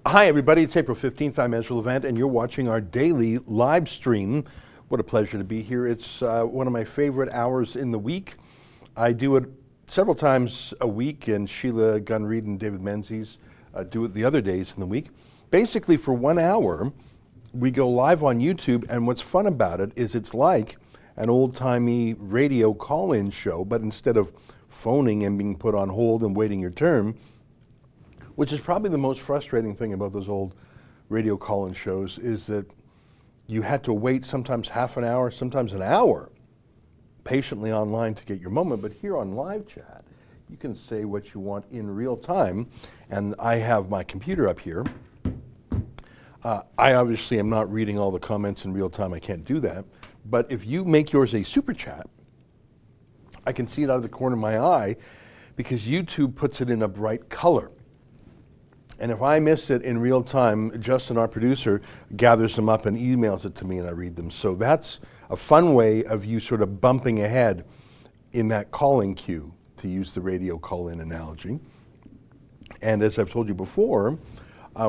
Hi everybody, it's April 15th. I'm Ezra Levant and you're watching our daily live stream. What a pleasure to be here. It's one of my favorite hours in the week. I do it several times a week, and Sheila Gunn-Reid and David Menzies do it the other days in the week. Basically for 1 hour, we go live on YouTube, and what's fun about it is it's like an old-timey radio call-in show, but instead of phoning and being put on hold and waiting your turn, which is probably the most frustrating thing about those old radio call-in shows, is that you had to wait sometimes half an hour, sometimes an hour, patiently online to get your moment. But here on live chat, you can say what you want in real time. And I have my computer up here. I obviously am not reading all the comments in real time. I can't do that. But if you make yours a super chat, I can see it out of the corner of my eye because YouTube puts it in a bright color. And if I miss it in real time, Justin, our producer, gathers them up and emails it to me and I read them. So that's a fun way of you sort of bumping ahead in that calling queue, to use the radio call-in analogy. And as I've told you before,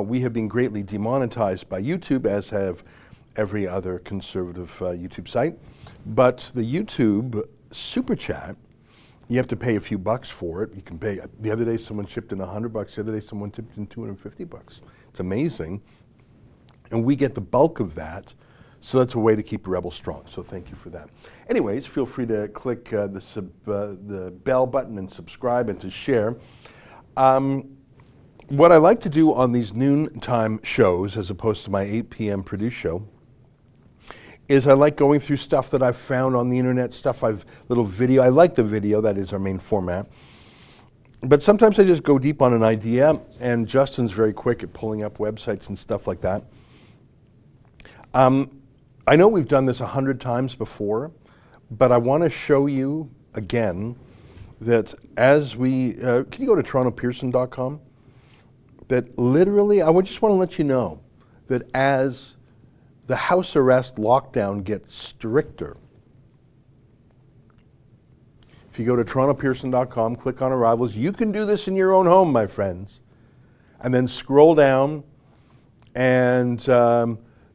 we have been greatly demonetized by YouTube, as have every other conservative YouTube site. But the YouTube Super Chat, you have to pay a few bucks for it. You can pay. The other day someone chipped in $100. The other day someone tipped in $250. It's amazing. And we get the bulk of that. So that's a way to keep Rebel strong. So thank you for that. Anyways, feel free to click the bell button and subscribe and to share. What I like to do on these noontime shows, as opposed to my 8 p.m. produced show, is I like going through stuff that I've found on the internet, little video. I like the video, that is our main format. But sometimes I just go deep on an idea, and Justin's very quick at pulling up websites and stuff like that. I know we've done this 100 times before, but I want to show you again that as we, can you go to TorontoPearson.com? That literally, I just want to let you know that as the house arrest lockdown gets stricter. If you go to TorontoPearson.com, click on Arrivals, you can do this in your own home, my friends. And then scroll down, and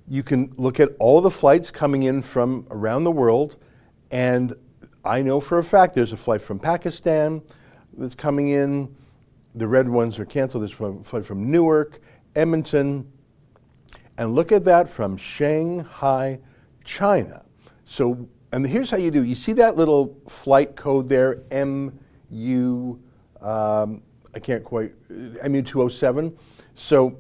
you can look at all the flights coming in from around the world. And I know for a fact there's a flight from Pakistan that's coming in. The red ones are canceled. There's a flight from Newark, Edmonton. And look at that, from Shanghai, China. So, and here's how you do. You see that little flight code there, MU207? So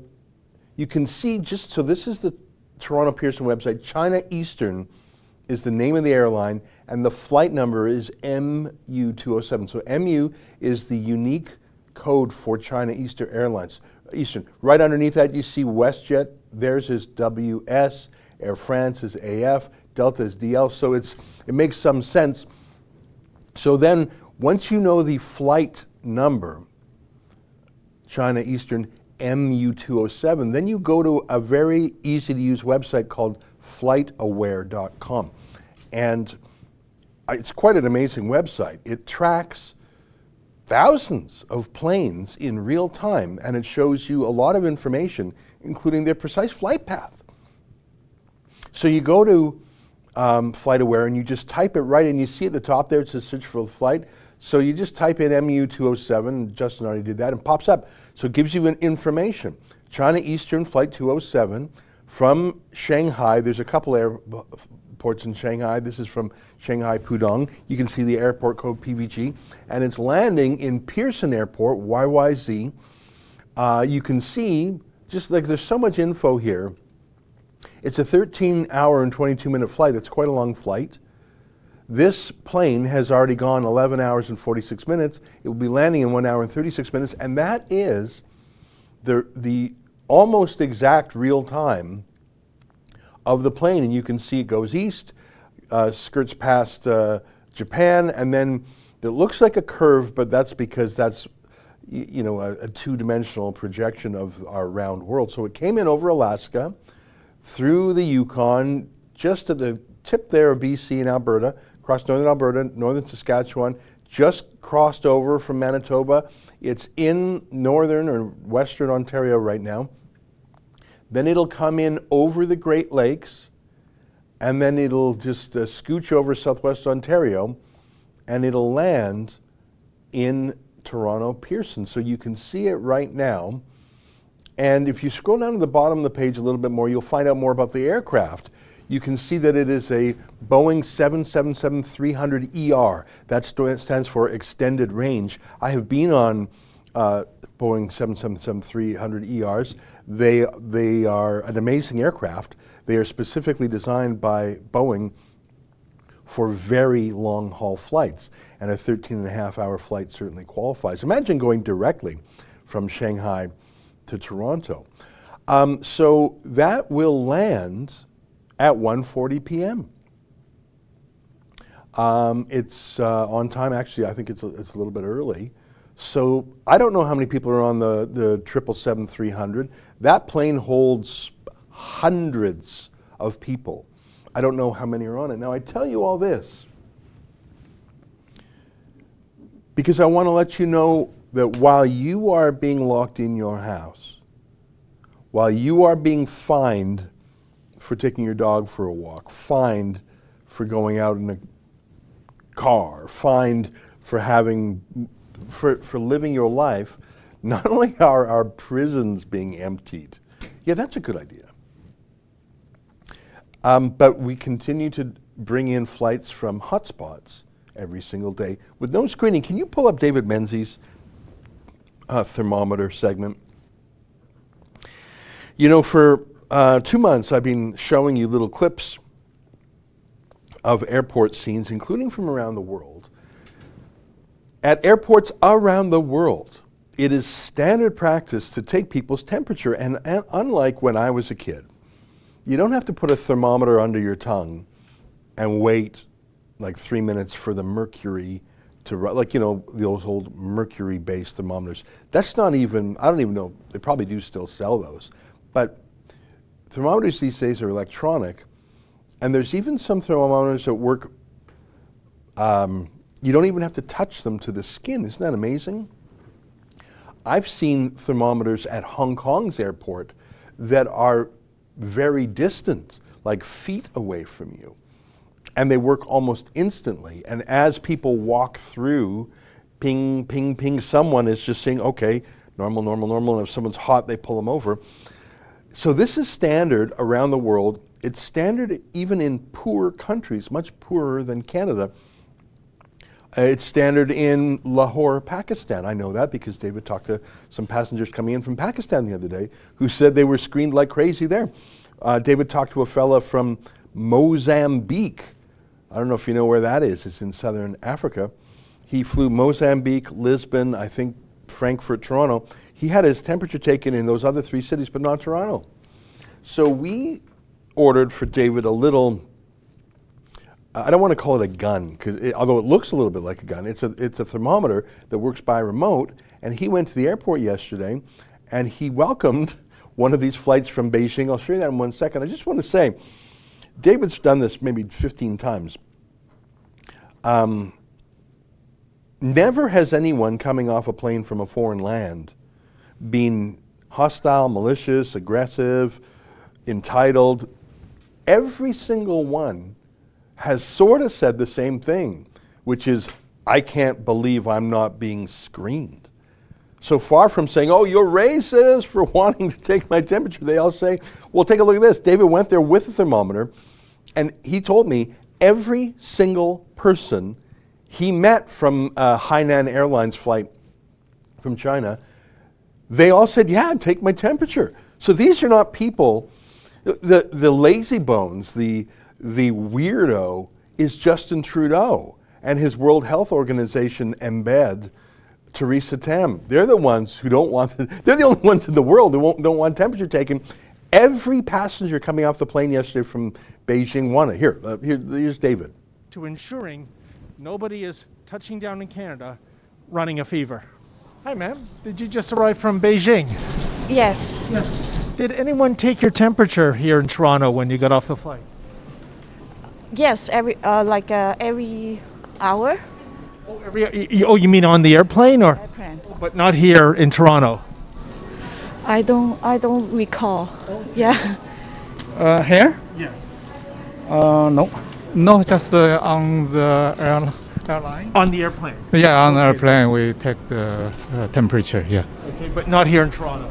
you can see so this is the Toronto Pearson website. China Eastern is the name of the airline, and the flight number is MU207. So MU is the unique code for China Eastern Airlines. Eastern. Right underneath that, you see WestJet. Theirs is WS, Air France is AF, Delta is DL, so it makes some sense. So then, once you know the flight number, China Eastern MU207, then you go to a very easy to use website called flightaware.com. And it's quite an amazing website. It tracks thousands of planes in real time, and it shows you a lot of information, including their precise flight path. So you go to FlightAware and you just type it right, and you see at the top there it says search for the flight. So you just type in MU207, Justin already did that, and pops up. So it gives you information. China Eastern Flight 207 from Shanghai. There's a couple airports in Shanghai. This is from Shanghai Pudong. You can see the airport code PVG, and it's landing in Pearson Airport, YYZ. You can see, just like there's so much info here. It's a 13-hour and 22-minute flight. That's quite a long flight. This plane has already gone 11 hours and 46 minutes. It will be landing in 1 hour and 36 minutes, and that is the almost exact real time of the plane. And you can see it goes east, skirts past Japan, and then it looks like a curve, but that's because that's a two-dimensional projection of our round world. So it came in over Alaska, through the Yukon, just at the tip there of BC and Alberta, across northern Alberta, northern Saskatchewan, just crossed over from Manitoba. It's in northern or western Ontario right now. then it'll come in over the Great Lakes, and then it'll just scooch over southwest Ontario, and it'll land in Toronto Pearson. So you can see it right now. And if you scroll down to the bottom of the page a little bit more, you'll find out more about the aircraft. You can see that it is a Boeing 777-300ER. That stands for extended range. I have been on Boeing 777-300ERs. They are an amazing aircraft. They are specifically designed by Boeing for very long haul flights, and a 13.5-hour flight certainly qualifies. Imagine going directly from Shanghai to Toronto. So that will land at 1:40 p.m. It's on time. Actually, I think it's a little bit early. So I don't know how many people are on the 777-300. That plane holds hundreds of people. I don't know how many are on it. Now, I tell you all this because I want to let you know that while you are being locked in your house, while you are being fined for taking your dog for a walk, fined for going out in a car, fined for for living your life, not only are our prisons being emptied, yeah, that's a good idea, but we continue to bring in flights from hotspots every single day with no screening. Can you pull up David Menzies' thermometer segment? You know, for 2 months I've been showing you little clips of airport scenes, including from around the world. At airports around the world, it is standard practice to take people's temperature, and unlike when I was a kid, you don't have to put a thermometer under your tongue and wait like 3 minutes for the mercury to, like, you know, those old mercury-based thermometers. That's not even, I don't even know, they probably do still sell those. But thermometers these days are electronic, and there's even some thermometers that work, you don't even have to touch them to the skin. Isn't that amazing? I've seen thermometers at Hong Kong's airport that are very distant, like feet away from you, and they work almost instantly. And as people walk through, ping, ping, ping, someone is just saying, okay, normal, normal, normal, and if someone's hot, they pull them over. So this is standard around the world. It's standard even in poor countries, much poorer than Canada. It's standard in Lahore, Pakistan. I know that because David talked to some passengers coming in from Pakistan the other day who said they were screened like crazy there. David talked to a fella from Mozambique. I don't know if you know where that is. It's in southern Africa. He flew Mozambique, Lisbon, I think Frankfurt, Toronto. He had his temperature taken in those other 3 cities, but not Toronto. So we ordered for David a little, I don't want to call it a gun, because although it looks a little bit like a gun, it's a thermometer that works by remote. And he went to the airport yesterday, and he welcomed one of these flights from Beijing. I'll show you that in 1 second. I just want to say, David's done this maybe 15 times. Never has anyone coming off a plane from a foreign land been hostile, malicious, aggressive, entitled. Every single one has sort of said the same thing, which is, I can't believe I'm not being screened. So far from saying, oh, you're racist for wanting to take my temperature, they all say, well, take a look at this. David went there with a thermometer, and he told me every single person he met from Hainan Airlines flight from China, they all said, yeah, take my temperature. So these are not people, the lazy bones, the weirdo is Justin Trudeau and his World Health Organization embed Theresa Tam. They're the ones who don't want, they're the only ones in the world who don't want temperature taken. Every passenger coming off the plane yesterday from Beijing wanted. Here's David. To ensuring nobody is touching down in Canada running a fever. Hi, ma'am. Did you just arrive from Beijing? Yes. Did anyone take your temperature here in Toronto when you got off the flight? Yes, every hour. Oh, you mean on the airplane, or? Airplane. But not here in Toronto. I don't recall. Yeah. Here? Yes. No. No, just on the airline. On the airplane. Yeah, on the Okay. airplane we take the temperature, yeah. Okay, but not here in Toronto.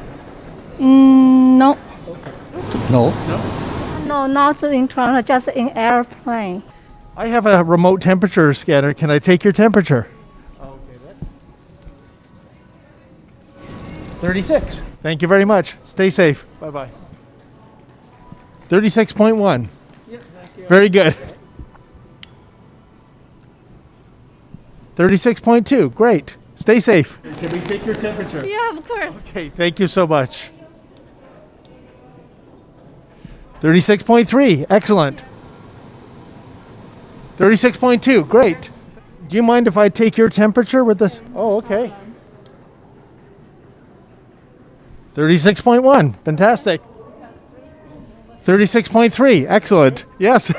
No, No? no, not in Toronto, just in airplane. I have a remote temperature scanner. Can I take your temperature? Okay, then. 36. Thank you very much. Stay safe. Bye-bye. 36.1. Very good. 36.2. Great. Stay safe. Can we take your temperature? Yeah, of course. Okay, thank you so much. 36.3. Excellent. 36.2. Great. Do you mind if I take your temperature with this? Oh, okay. 36.1. Fantastic. 36.3. Excellent. Yes.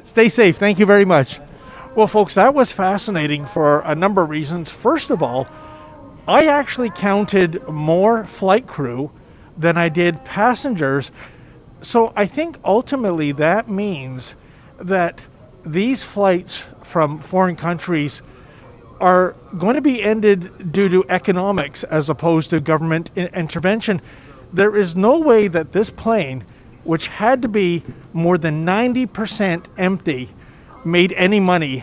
Stay safe. Thank you very much. Well, folks, that was fascinating for a number of reasons. First of all, I actually counted more flight crew than I did passengers. So I think ultimately that means that these flights from foreign countries are going to be ended due to economics as opposed to government intervention. There is no way that this plane, which had to be more than 90% empty, made any money.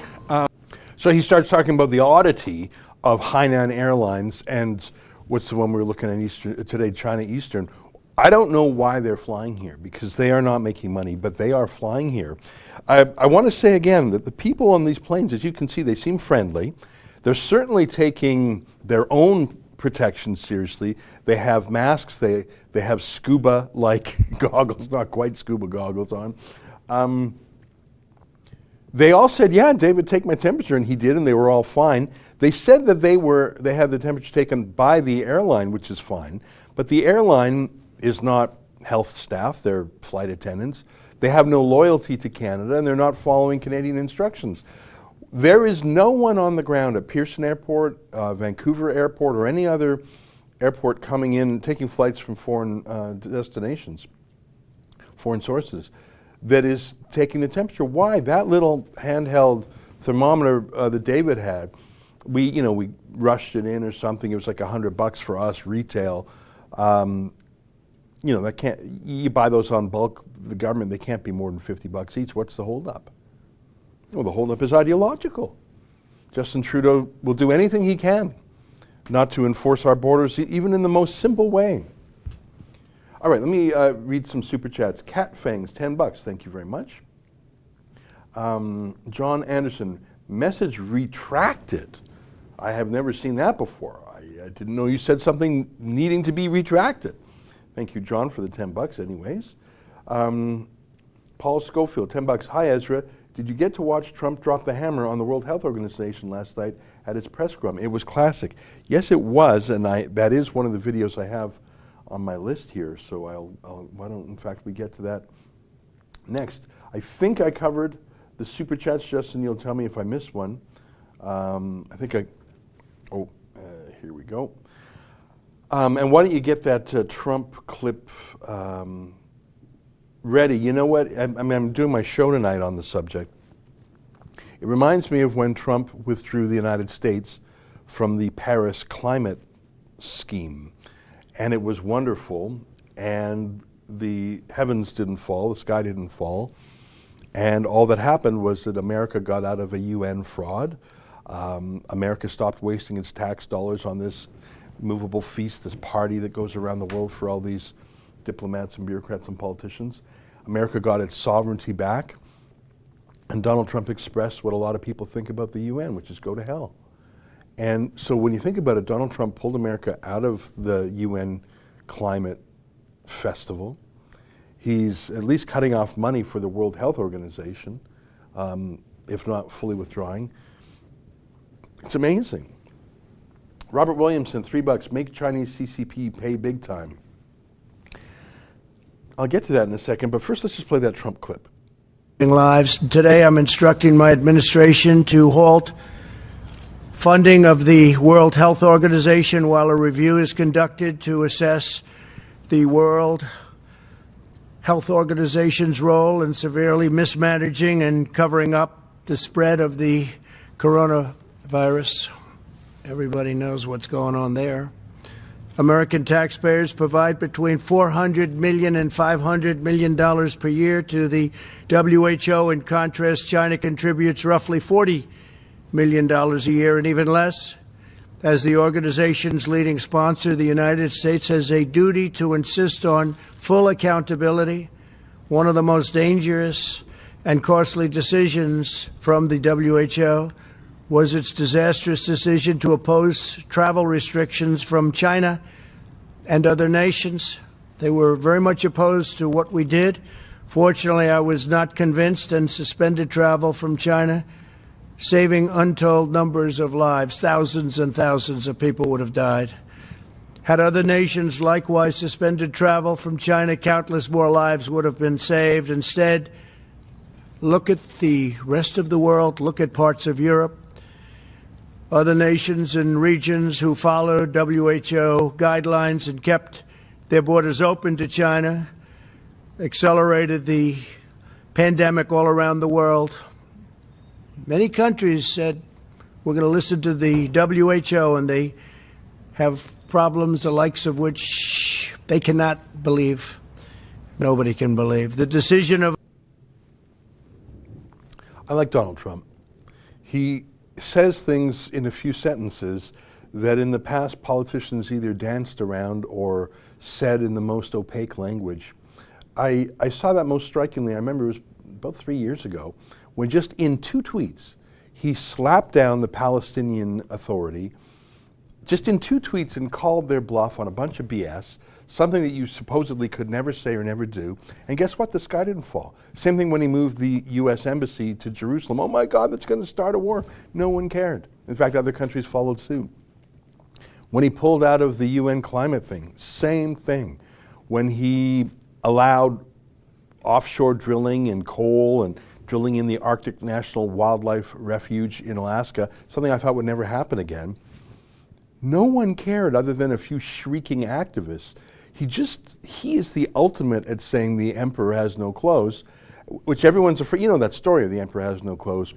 So he starts talking about the oddity of Hainan Airlines and what's the one we were looking at today, China Eastern. I don't know why they're flying here because they are not making money, but they are flying here. I want to say again that the people on these planes, as you can see, they seem friendly. They're certainly taking their own protection seriously. They have masks. They have scuba-like goggles, not quite scuba goggles on. They all said, yeah, David, take my temperature, and he did, and they were all fine. They said that they had the temperature taken by the airline, which is fine, but the airline is not health staff, they're flight attendants. They have no loyalty to Canada, and they're not following Canadian instructions. There is no one on the ground at Pearson Airport, Vancouver Airport, or any other airport coming in, taking flights from foreign destinations, foreign sources, that is taking the temperature. Why? That little handheld thermometer that David had, we rushed it in or something. It was like $100 for us retail. That can't. You buy those on bulk. The government, they can't be more than $50 each. What's the holdup? Well, the holdup is ideological. Justin Trudeau will do anything he can not to enforce our borders, even in the most simple way. All right, let me read some super chats. Cat Fangs, $10. Thank you very much. John Anderson, message retracted. I have never seen that before. I didn't know you said something needing to be retracted. Thank you, John, for the $10 anyways. Paul Schofield, $10. Hi, Ezra. Did you get to watch Trump drop the hammer on the World Health Organization last night at his press scrum? It was classic. Yes, it was, and that is one of the videos I have on my list here, so why don't, in fact, we get to that next. I think I covered the super chats. Justin, you'll tell me if I missed one. Here we go. And why don't you get that Trump clip ready? You know what? I'm doing my show tonight on the subject. It reminds me of when Trump withdrew the United States from the Paris climate scheme. And it was wonderful, and the heavens didn't fall, the sky didn't fall, and all that happened was that America got out of a UN fraud. America stopped wasting its tax dollars on this movable feast, this party that goes around the world for all these diplomats and bureaucrats and politicians. America got its sovereignty back, and Donald Trump expressed what a lot of people think about the UN, which is go to hell. And so when you think about it, Donald Trump pulled America out of the UN climate festival. He's at least cutting off money for the World Health Organization, if not fully withdrawing. It's amazing. Robert Williamson, $3. Make Chinese CCP pay big time. I'll get to that in a second, but first let's just play that Trump clip. Lives. Today I'm instructing my administration to halt funding of the World Health Organization while a review is conducted to assess the World Health Organization's role in severely mismanaging and covering up the spread of the coronavirus. Everybody knows what's going on there. American taxpayers provide between $400 million and $500 million per year to the WHO. In contrast, China contributes roughly $40 million a year, and even less. As the organization's leading sponsor, the United States has a duty to insist on full accountability. One of the most dangerous and costly decisions from the WHO was its disastrous decision to oppose travel restrictions from China and other nations. They were very much opposed to what we did. Fortunately, I was not convinced and suspended travel from China, saving untold numbers of lives. Thousands and thousands of people would have died. Had other nations likewise suspended travel from China, countless more lives would have been saved. Instead, look at the rest of the world, look at parts of Europe, other nations and regions who followed WHO guidelines and kept their borders open to China, accelerated the pandemic all around the world. Many countries said, we're going to listen to the WHO, and they have problems the likes of which they cannot believe. Nobody can believe. The decision of... I like Donald Trump. He says things in a few sentences that in the past politicians either danced around or said in the most opaque language. I saw that most strikingly, I remember it was about 3 years ago, when just in 2 tweets, he slapped down the Palestinian Authority, just in 2 tweets, and called their bluff on a bunch of BS, something that you supposedly could never say or never do. And guess what? The sky didn't fall. Same thing when he moved the U.S. Embassy to Jerusalem. Oh my God, that's going to start a war. No one cared. In fact, other countries followed suit. When he pulled out of the UN climate thing, same thing. When he allowed offshore drilling and coal and drilling in the Arctic National Wildlife Refuge in Alaska, something I thought would never happen again, no one cared other than a few shrieking activists. He is the ultimate at saying the emperor has no clothes, which everyone's afraid. You know that story of the emperor has no clothes.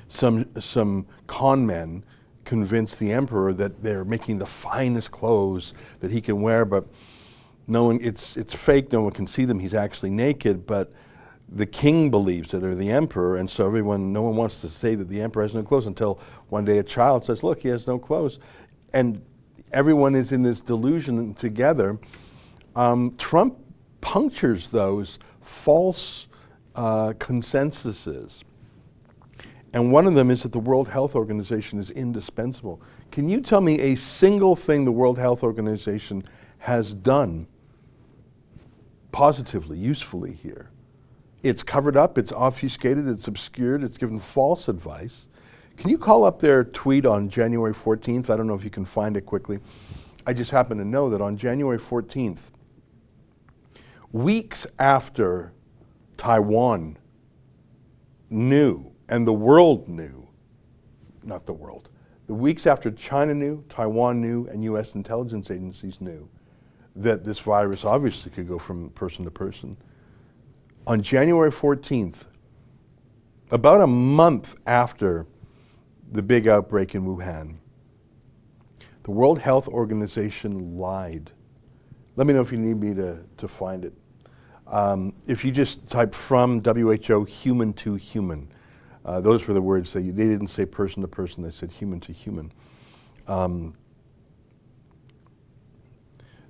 Some con men convinced the emperor that they're making the finest clothes that he can wear, but it's fake. No one can see them. He's actually naked, but the king believes it, or the emperor, and so no one wants to say that the emperor has no clothes until one day a child says, look, he has no clothes. And everyone is in this delusion together. Trump punctures those false consensuses. And one of them is that the World Health Organization is indispensable. Can you tell me a single thing the World Health Organization has done positively, usefully here? It's covered up, it's obfuscated, it's obscured, it's given false advice. Can you call up their tweet on January 14th? I don't know if you can find it quickly. I just happen to know that on January 14th, weeks after Taiwan knew, and the world knew, not the world, the weeks after China knew, Taiwan knew, and US intelligence agencies knew that this virus obviously could go from person to person, on January 14th, about a month after the big outbreak in Wuhan, the World Health Organization lied. Let me know if you need me to find it. If you just type from WHO, human to human, those were the words they didn't say person to person, they said human to human.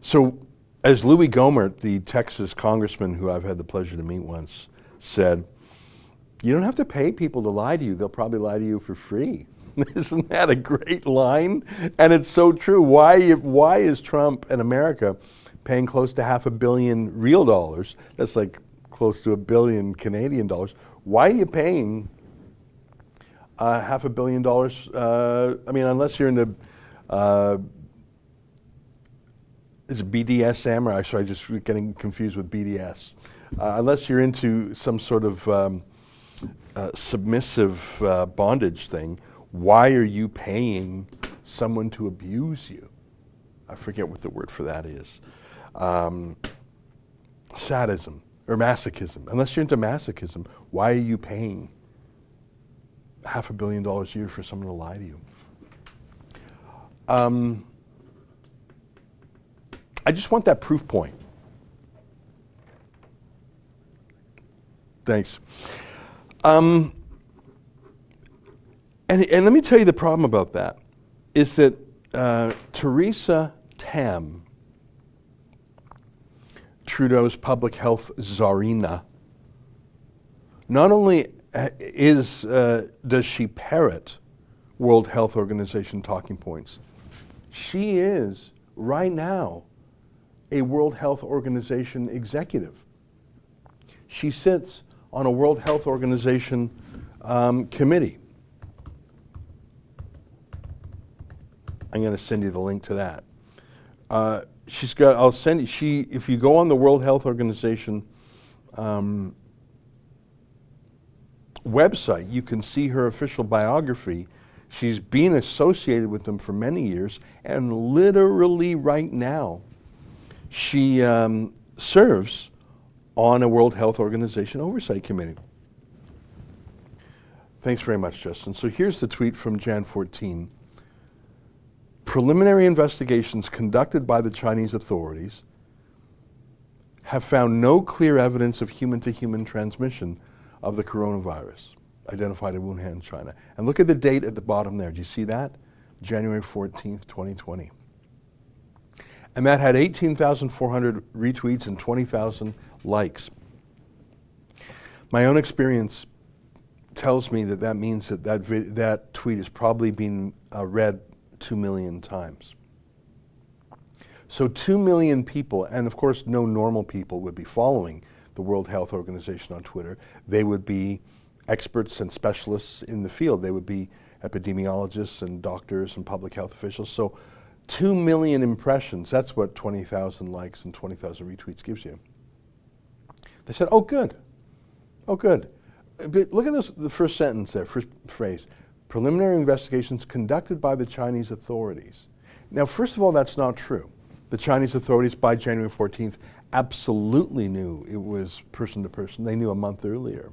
So as Louis Gohmert, the Texas congressman who I've had the pleasure to meet once, said, you don't have to pay people to lie to you, they'll probably lie to you for free. Isn't that a great line? And it's so true. Why is Trump and America paying close to $500 million real dollars? That's like close to $1 billion Canadian dollars. Why are you paying $500 million? I mean, unless you're into is it BDSM, or actually I'm just getting confused with BDS. Unless you're into some sort of submissive bondage thing, why are you paying someone to abuse you? I forget what the word for that is. sadism or masochism. Unless you're into masochism, why are you paying $500 million a year for someone to lie to you? I just want that proof point. Thanks. And let me tell you the problem about that is that Theresa Tam, Trudeau's public health czarina, not only does she parrot World Health Organization talking points, she is right now a World Health Organization executive. She sits on a World Health Organization committee. I'm going to send you the link to that. I'll send you, if you go on the World Health Organization website, you can see her official biography. She's been associated with them for many years, and literally right now, she serves on a World Health Organization oversight committee. Thanks very much, Justin. So here's the tweet from Jan 14. Preliminary investigations conducted by the Chinese authorities have found no clear evidence of human-to-human transmission of the coronavirus identified in Wuhan, China. And look at the date at the bottom there. Do you see that? January 14th, 2020. And that had 18,400 retweets and 20,000 likes. My own experience tells me that means that tweet has probably been read 2 million times. So 2 million people, and of course no normal people would be following the World Health Organization on Twitter. They would be experts and specialists in the field. They would be epidemiologists and doctors and public health officials. So 2 million impressions, that's what 20,000 likes and 20,000 retweets gives you. They said, oh good, oh good. But look at the first sentence there, first phrase. Preliminary investigations conducted by the Chinese authorities. Now, first of all, that's not true. The Chinese authorities, by January 14th, absolutely knew it was person to person. They knew a month earlier.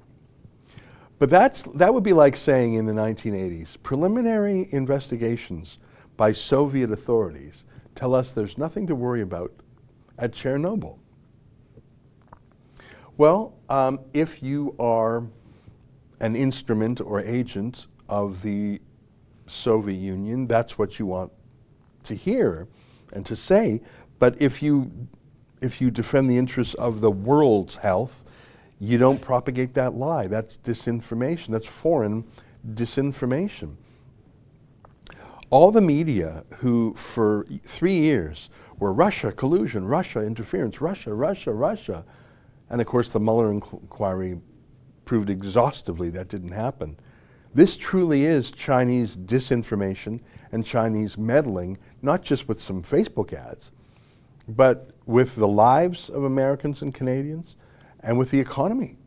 But that would be like saying in the 1980s, preliminary investigations by Soviet authorities tell us there's nothing to worry about at Chernobyl. Well, if you are an instrument or agent of the Soviet Union, that's what you want to hear and to say. But if you defend the interests of the world's health, you don't propagate that lie. That's disinformation. That's foreign disinformation. All the media who for 3 years were Russia collusion, Russia interference, Russia, Russia, Russia, and of course the Mueller inquiry proved exhaustively that didn't happen. This truly is Chinese disinformation and Chinese meddling, not just with some Facebook ads, but with the lives of Americans and Canadians and with the economy.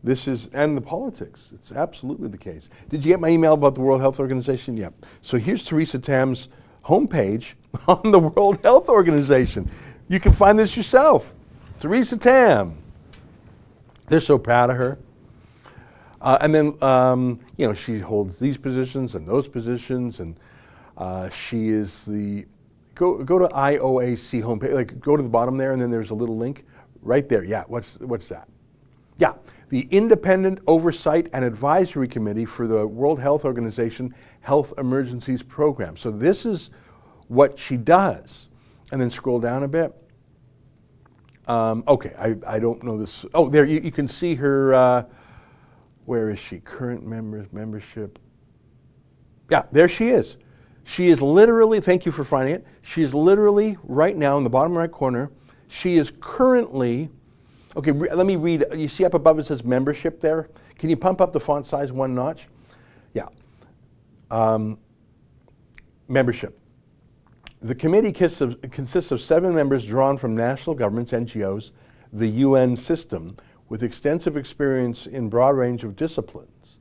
And the politics. It's absolutely the case. Did you get my email about the World Health Organization? Yep. So here's Theresa Tam's homepage on the World Health Organization. You can find this yourself. Theresa Tam. They're so proud of her. And then, she holds these positions and those positions, and she is the, go to IOAC homepage, like go to the bottom there, and then there's a little link right there. Yeah, what's that? Yeah, the Independent Oversight and Advisory Committee for the World Health Organization Health Emergencies Program. So this is what she does. And then scroll down a bit. Okay, I don't know this. Oh, there, you can see her, where is she? Current membership. Yeah, there she is. She is literally, thank you for finding it, she is literally right now in the bottom right corner, she is currently, okay, let me read, you see up above it says membership there? Can you pump up the font size 1 notch? Yeah. Membership. The committee consists of 7 members drawn from national governments, NGOs, the UN system, with extensive experience in broad range of disciplines.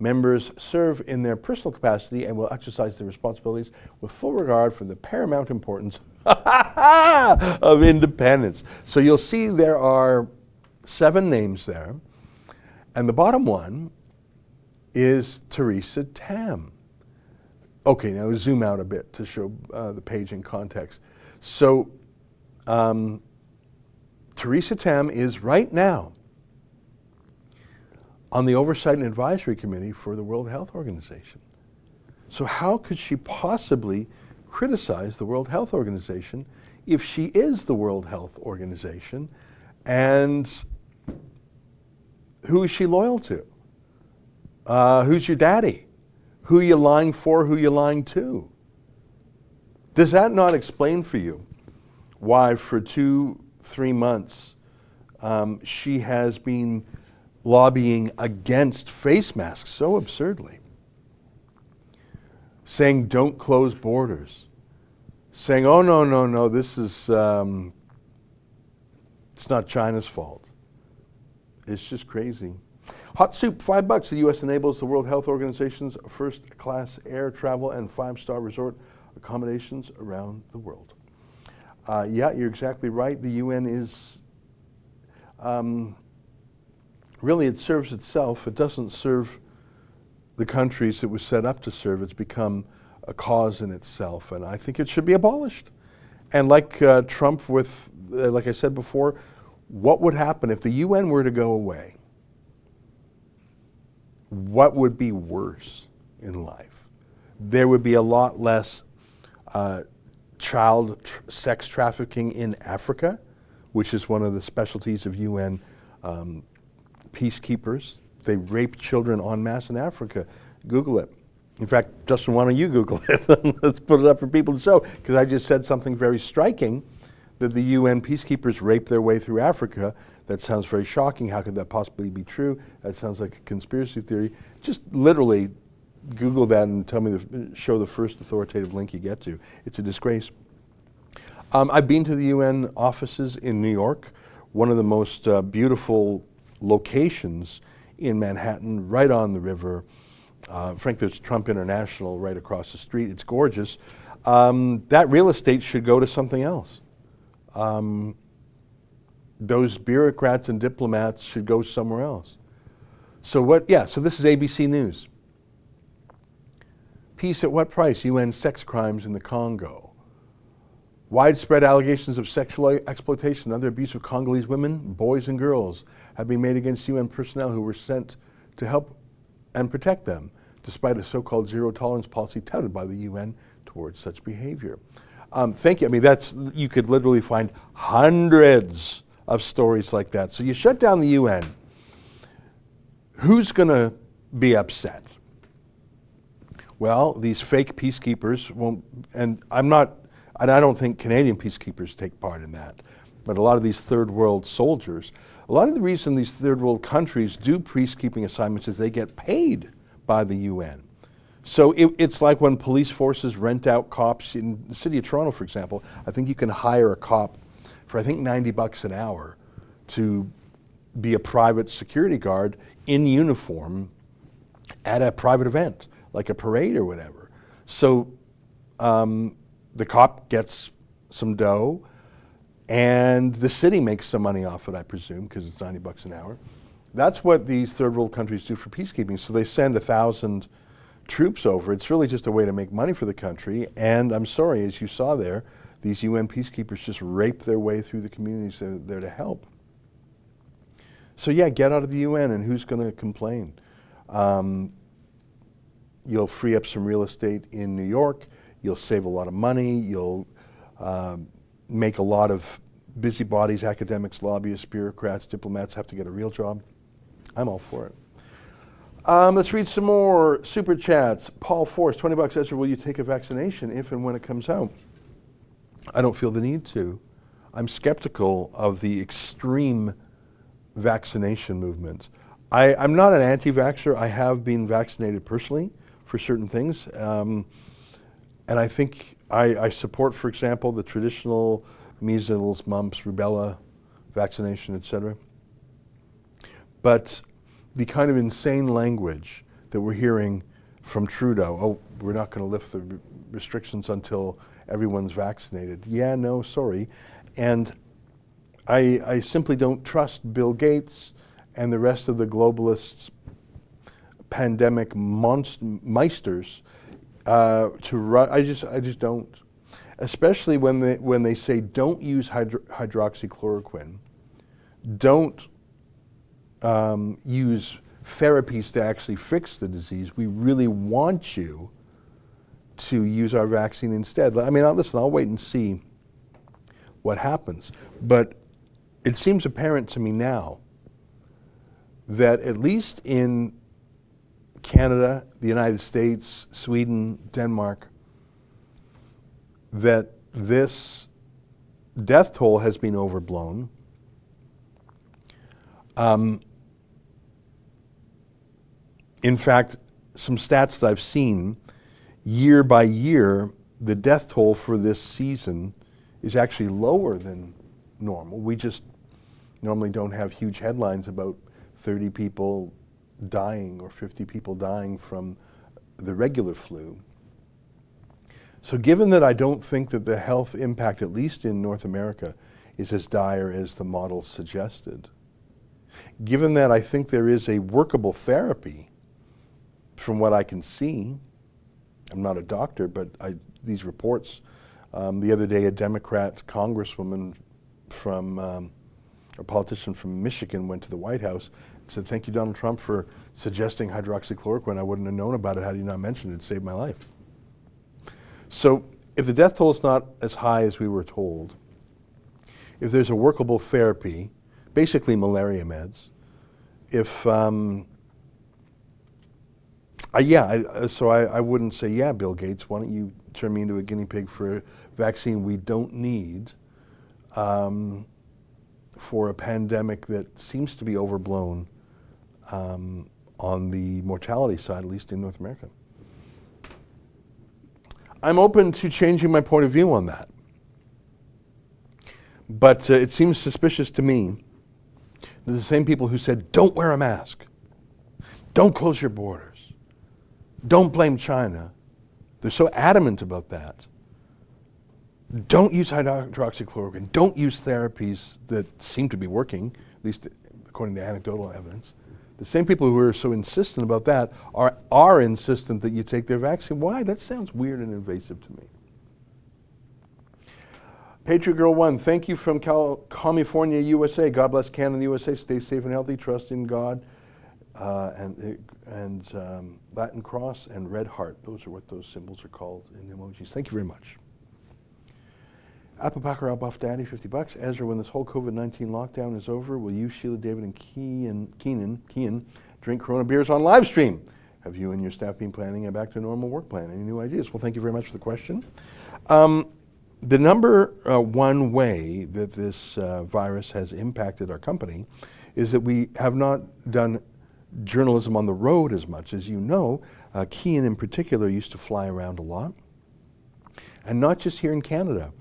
Members serve in their personal capacity and will exercise their responsibilities with full regard for the paramount importance of independence. So you'll see there are 7 names there, and the bottom one is Theresa Tam. Okay, now zoom out a bit to show the page in context. So Theresa Tam is right now on the Oversight and Advisory Committee for the World Health Organization. So how could she possibly criticize the World Health Organization if she is the World Health Organization? And who is she loyal to? Who's your daddy? Who are you lying for? Who are you lying to? Does that not explain for you why for 2-3 months she has been lobbying against face masks so absurdly? Saying don't close borders. Saying, oh, no, this is, it's not China's fault. It's just crazy. Hot soup, $5. The U.S. enables the World Health Organization's first-class air travel and 5-star resort accommodations around the world. Yeah, you're exactly right. The UN is, really it serves itself. It doesn't serve the countries it was set up to serve. It's become a cause in itself, and I think it should be abolished. And like Trump with, like I said before, what would happen if the UN were to go away? What would be worse in life? There would be a lot less child sex trafficking in Africa, which is one of the specialties of UN peacekeepers. They rape children en masse in Africa. Google it. In fact, Justin, why don't you Google it? Let's put it up for people to show, because I just said something very striking, that the UN peacekeepers rape their way through Africa. That sounds very shocking. How could that possibly be true? That sounds like a conspiracy theory. Just literally Google that and tell me, show the first authoritative link you get to. It's a disgrace. I've been to the UN offices in New York, one of the most beautiful locations in Manhattan, right on the river. Frankly, there's Trump International right across the street. It's gorgeous. That real estate should go to something else. Those bureaucrats and diplomats should go somewhere else. So what, yeah, so this is ABC News. Peace at what price? UN sex crimes in the Congo. Widespread allegations of sexual exploitation and other abuse of Congolese women, boys and girls have been made against UN personnel who were sent to help and protect them, despite a so-called zero-tolerance policy touted by the UN towards such behavior. Thank you. I mean, you could literally find hundreds of stories like that. So you shut down the UN. Who's going to be upset? Well, these fake peacekeepers won't, and I don't think Canadian peacekeepers take part in that, but a lot of these third world soldiers, a lot of the reason these third world countries do peacekeeping assignments is they get paid by the UN. So it's like when police forces rent out cops in the city of Toronto, for example. I think you can hire a cop for I think $90 an hour to be a private security guard in uniform at a private event, like a parade or whatever. So the cop gets some dough, and the city makes some money off it, I presume, because it's $90 an hour. That's what these third world countries do for peacekeeping. So they send 1,000 troops over. It's really just a way to make money for the country. And I'm sorry, as you saw there, these UN peacekeepers just rape their way through the communities that are there to help. So yeah, get out of the UN, and who's going to complain? You'll free up some real estate in New York. You'll save a lot of money. You'll make a lot of busybodies, academics, lobbyists, bureaucrats, diplomats have to get a real job. I'm all for it. Let's read some more super chats. Paul Force, $20. Ezra, will you take a vaccination if and when it comes out? I don't feel the need to. I'm skeptical of the extreme vaccination movement. I'm not an anti-vaxxer. I have been vaccinated personally for certain things. And I think I support, for example, the traditional measles, mumps, rubella vaccination, etc. But the kind of insane language that we're hearing from Trudeau. Oh, we're not going to lift the restrictions until everyone's vaccinated. Yeah, no, sorry. And I simply don't trust Bill Gates and the rest of the globalists, pandemic meisters to run. I just don't. Especially when they say don't use hydroxychloroquine, don't use therapies to actually fix the disease. We really want you to use our vaccine instead. I mean, listen, I'll wait and see what happens. But it seems apparent to me now that at least in Canada, the United States, Sweden, Denmark, that this death toll has been overblown. In fact, some stats that I've seen, year by year, the death toll for this season is actually lower than normal. We just normally don't have huge headlines about 30 people dying or 50 people dying from the regular flu. So given that I don't think that the health impact, at least in North America, is as dire as the model suggested, given that I think there is a workable therapy, from what I can see, I'm not a doctor, but these reports, the other day a Democrat congresswoman from, a politician from Michigan went to the White House and said, "Thank you, Donald Trump, for suggesting hydroxychloroquine. I wouldn't have known about it had you not mentioned it. It saved my life." So if the death toll is not as high as we were told, if there's a workable therapy, basically malaria meds, if, I wouldn't say, yeah, Bill Gates, why don't you turn me into a guinea pig for a vaccine we don't need for a pandemic that seems to be overblown on the mortality side, at least in North America. I'm open to changing my point of view on that. But it seems suspicious to me that the same people who said, don't wear a mask, don't close your borders, don't blame China, they're so adamant about that. Don't use hydroxychloroquine, don't use therapies that seem to be working, at least according to anecdotal evidence. The same people who are so insistent about that are insistent that you take their vaccine. Why? That sounds weird and invasive to me. Patriot Girl 1, thank you from California, USA. God bless Canada and the USA. Stay safe and healthy. Trust in God. And Latin cross and red heart. Those are what those symbols are called in emojis. Thank you very much. Apple Packer Al Buff Daddy, $50. Ezra, when this whole COVID-19 lockdown is over, will you, Sheila, David, and Keenan drink Corona beers on live stream? Have you and your staff been planning a back to normal work plan? Any new ideas? Well, thank you very much for the question. The number one way that this virus has impacted our company is that we have not done journalism on the road as much. As you know, Kean in particular used to fly around a lot, and not just here in Canada.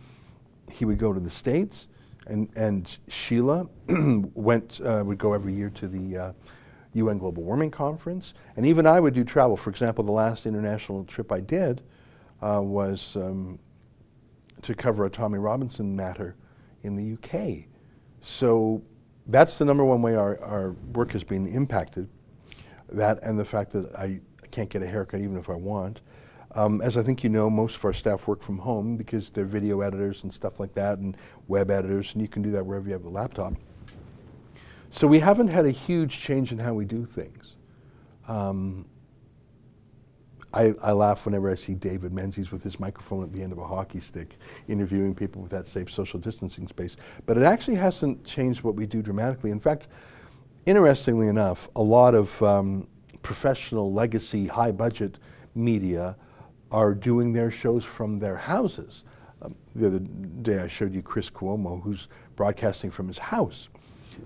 He would go to the States, and Sheila would go every year to the UN Global Warming Conference, and even I would do travel. For example, the last international trip I did was to cover a Tommy Robinson matter in the UK. So that's the number one way our work has been impacted. That and the fact that I can't get a haircut even if I want. As I think you know, most of our staff work from home because they're video editors and stuff like that, and web editors, and you can do that wherever you have a laptop. So we haven't had a huge change in how we do things. I laugh whenever I see David Menzies with his microphone at the end of a hockey stick interviewing people with that safe social distancing space. But it actually hasn't changed what we do dramatically. In fact, interestingly enough, a lot of professional, legacy, high-budget media are doing their shows from their houses. The other day I showed you Chris Cuomo, who's broadcasting from his house.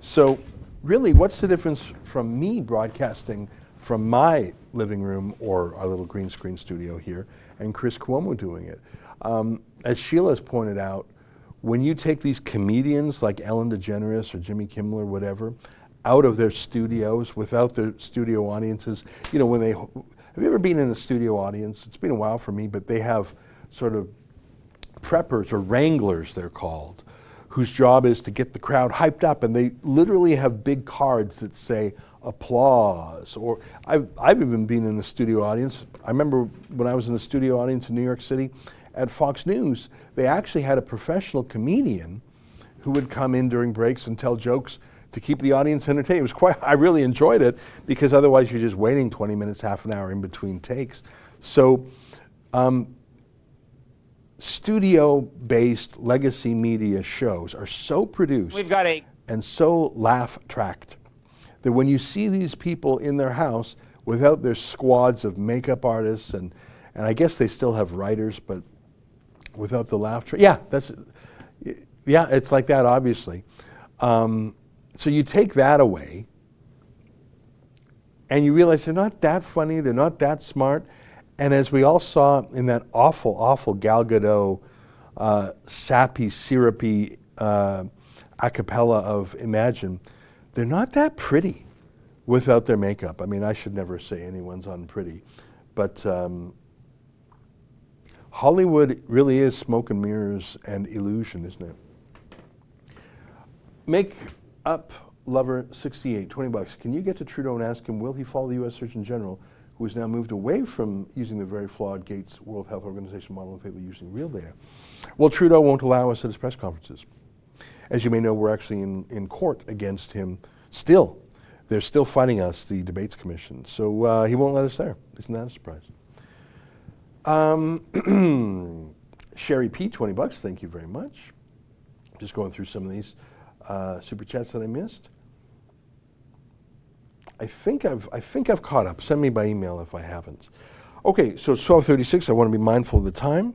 So really, what's the difference from me broadcasting from my living room or our little green screen studio here and Chris Cuomo doing it? As Sheila has pointed out, when you take these comedians like Ellen DeGeneres or Jimmy Kimmel or whatever out of their studios, without their studio audiences. You know, have you ever been in a studio audience? It's been a while for me, but they have sort of preppers or wranglers, they're called, whose job is to get the crowd hyped up, and they literally have big cards that say applause. Or I've even been in the studio audience. I remember when I was in the studio audience in New York City at Fox News, they actually had a professional comedian who would come in during breaks and tell jokes to keep the audience entertained. It was I really enjoyed it, because otherwise you're just waiting 20 minutes, half an hour in between takes. So studio-based legacy media shows are so produced and so laugh-tracked that when you see these people in their house without their squads of makeup artists, and I guess they still have writers, but without the laugh track, it's like that, obviously. So you take that away, and you realize they're not that funny, they're not that smart, and as we all saw in that awful, awful Gal Gadot, sappy, syrupy a cappella of Imagine, they're not that pretty without their makeup. I mean, I should never say anyone's unpretty, but Hollywood really is smoke and mirrors and illusion, isn't it? Make Up Lover 68, $20. Can you get to Trudeau and ask him, will he follow the U.S. Surgeon General, who has now moved away from using the very flawed Gates World Health Organization model in favor of using real data? Well, Trudeau won't allow us at his press conferences. As you may know, we're actually in court against him still. They're still fighting us, the Debates Commission. So he won't let us there. Isn't that a surprise? Sherry P, $20. Thank you very much. Just going through some of these super chats that I missed. I think I've caught up. Send me by email if I haven't. Okay, so it's 12:36. I want to be mindful of the time.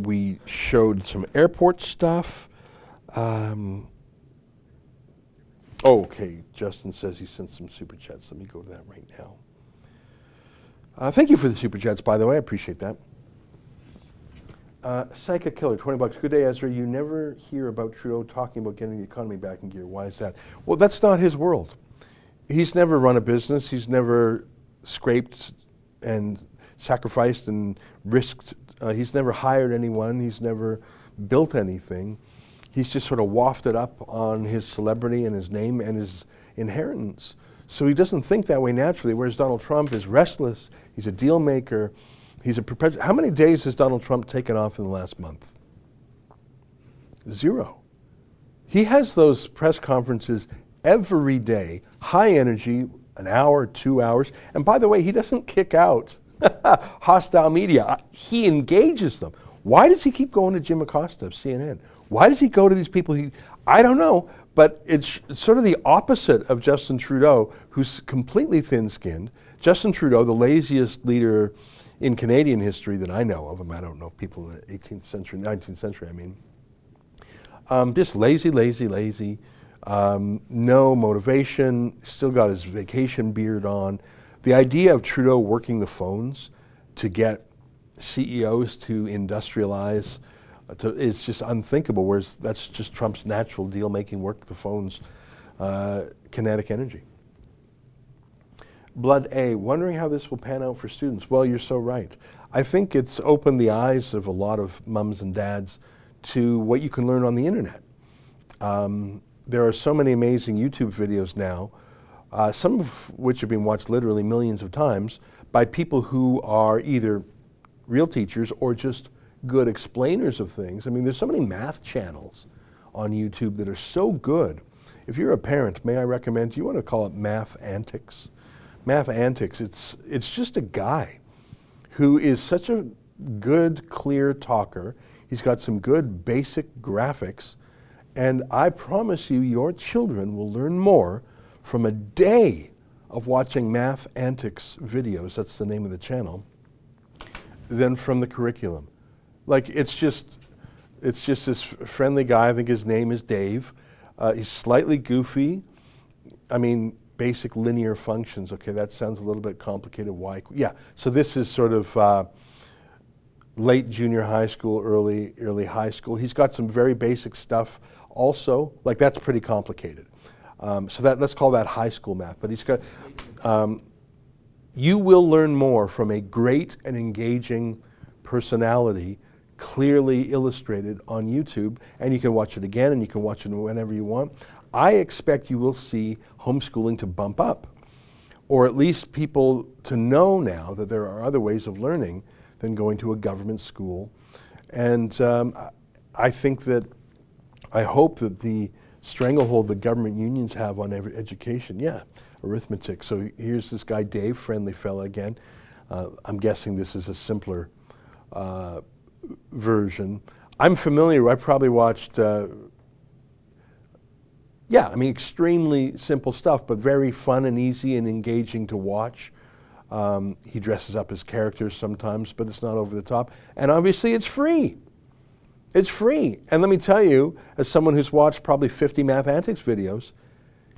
We showed some airport stuff. Okay, Justin says he sent some super chats. Let me go to that right now. Thank you for the super chats, by the way. I appreciate that. Psycha Killer, $20. Good day, Ezra. You never hear about Trudeau talking about getting the economy back in gear. Why is that? Well, that's not his world. He's never run a business. He's never scraped and sacrificed and risked. He's never hired anyone. He's never built anything. He's just sort of wafted up on his celebrity and his name and his inheritance. So he doesn't think that way naturally, whereas Donald Trump is restless. He's a deal maker. He's a perpetual. How many days has Donald Trump taken off in the last month? 0. He has those press conferences every day, high energy, an hour, 2 hours. And by the way, he doesn't kick out hostile media. He engages them. Why does he keep going to Jim Acosta of CNN? Why does he go to these people? I don't know, but it's sort of the opposite of Justin Trudeau, who's completely thin-skinned. Justin Trudeau, the laziest leader in Canadian history that I know of. I don't know people in the 18th century, 19th century, I mean. Just lazy, lazy, lazy. No motivation, still got his vacation beard on. The idea of Trudeau working the phones to get CEOs to industrialize is just unthinkable, whereas that's just Trump's natural deal-making, work the phones, kinetic energy. Blood A, wondering how this will pan out for students. Well, you're so right. I think it's opened the eyes of a lot of mums and dads to what you can learn on the internet. There are so many amazing YouTube videos now, some of which have been watched literally millions of times by people who are either real teachers or just good explainers of things. I mean, there's so many math channels on YouTube that are so good. If you're a parent, may I recommend, you want to call it Math Antics? Math Antics, it's just a guy who is such a good, clear talker. He's got some good basic graphics, and I promise you, your children will learn more from a day of watching Math Antics videos, that's the name of the channel, than from the curriculum. Like, it's just this friendly guy, I think his name is Dave. He's slightly goofy. I mean, basic linear functions. Okay, that sounds a little bit complicated. Why? Yeah, so this is sort of late junior high school, early high school. He's got some very basic stuff also. Like, that's pretty complicated. So let's call that high school math. But he's got, you will learn more from a great and engaging personality, clearly illustrated on YouTube, and you can watch it again, and you can watch it whenever you want. I expect you will see homeschooling to bump up, or at least people to know now that there are other ways of learning than going to a government school. And I think that, I hope that the stranglehold the government unions have on every education, arithmetic. So here's this guy, Dave, friendly fella again. I'm guessing this is a simpler version. I'm familiar, I probably watched, extremely simple stuff, but very fun and easy and engaging to watch. He dresses up his characters sometimes, but it's not over the top. And obviously it's free. It's free. And let me tell you, as someone who's watched probably 50 Math Antics videos,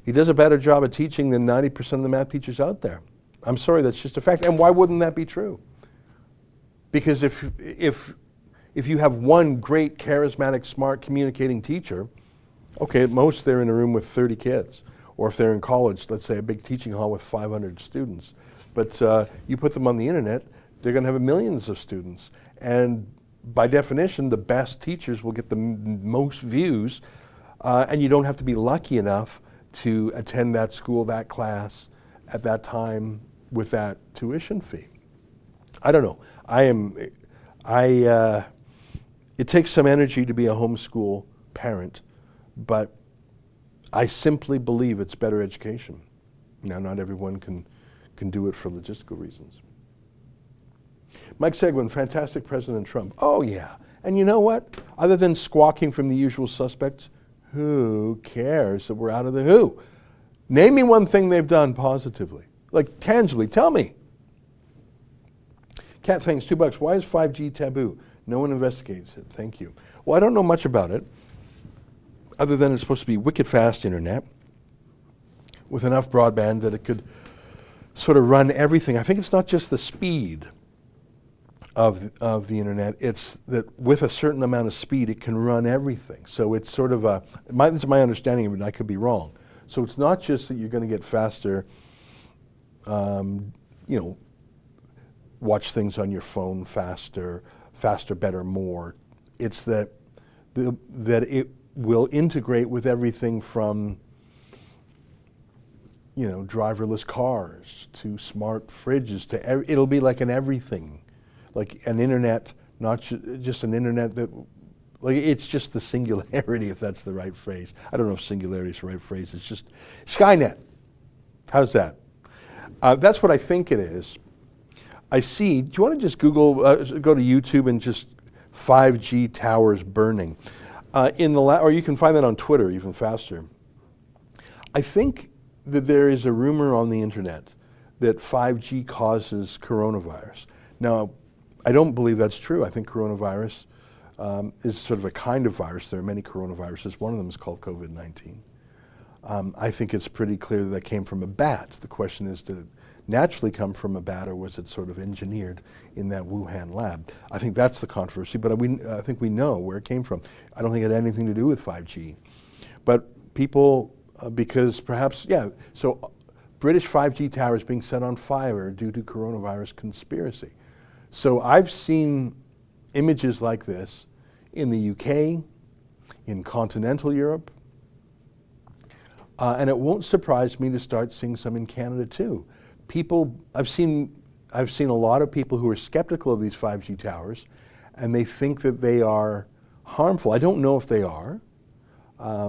he does a better job of teaching than 90% of the math teachers out there. I'm sorry, that's just a fact. And why wouldn't that be true? Because if you have one great, charismatic, smart, communicating teacher, okay, at most they're in a room with 30 kids. Or if they're in college, let's say a big teaching hall with 500 students. But you put them on the internet, they're going to have millions of students. And by definition, the best teachers will get the most views, and you don't have to be lucky enough to attend that school, that class, at that time with that tuition fee. I don't know. It takes some energy to be a homeschool parent, but I simply believe it's better education. Now, not everyone can do it for logistical reasons. Mike Seguin, fantastic President Trump. Oh yeah, and you know what? Other than squawking from the usual suspects, who cares that we're out of the WHO? Name me one thing they've done positively, like tangibly, tell me. Cat Fangs, $2. Why is 5G taboo? No one investigates it, thank you. Well, I don't know much about it, other than it's supposed to be wicked fast internet with enough broadband that it could sort of run everything. I think it's not just the speed of the internet, it's that with a certain amount of speed it can run everything. So it's sort of this is my understanding of it, and I could be wrong. So it's not just that you're going to get faster, watch things on your phone faster, better, more. It's that it will integrate with everything from driverless cars to smart fridges to it'll be like an everything. Like an internet, not just an internet that, like it's just the singularity, if that's the right phrase. I don't know if singularity is the right phrase. It's just Skynet. How's that? That's what I think it is. I see, do you want to just Google, go to YouTube and just 5G towers burning? Or you can find that on Twitter even faster. I think that there is a rumor on the internet that 5G causes coronavirus. Now, I don't believe that's true. I think coronavirus is sort of a kind of virus. There are many coronaviruses. One of them is called COVID-19. I think it's pretty clear that came from a bat. The question is, did it naturally come from a bat, or was it sort of engineered in that Wuhan lab? I think that's the controversy, but I think we know where it came from. I don't think it had anything to do with 5G. But people, because perhaps, so British 5G towers being set on fire due to coronavirus conspiracy. So I've seen images like this in the UK, in continental Europe, and it won't surprise me to start seeing some in Canada too. I've seen a lot of people who are skeptical of these 5G towers, and they think that they are harmful. I don't know if they are. I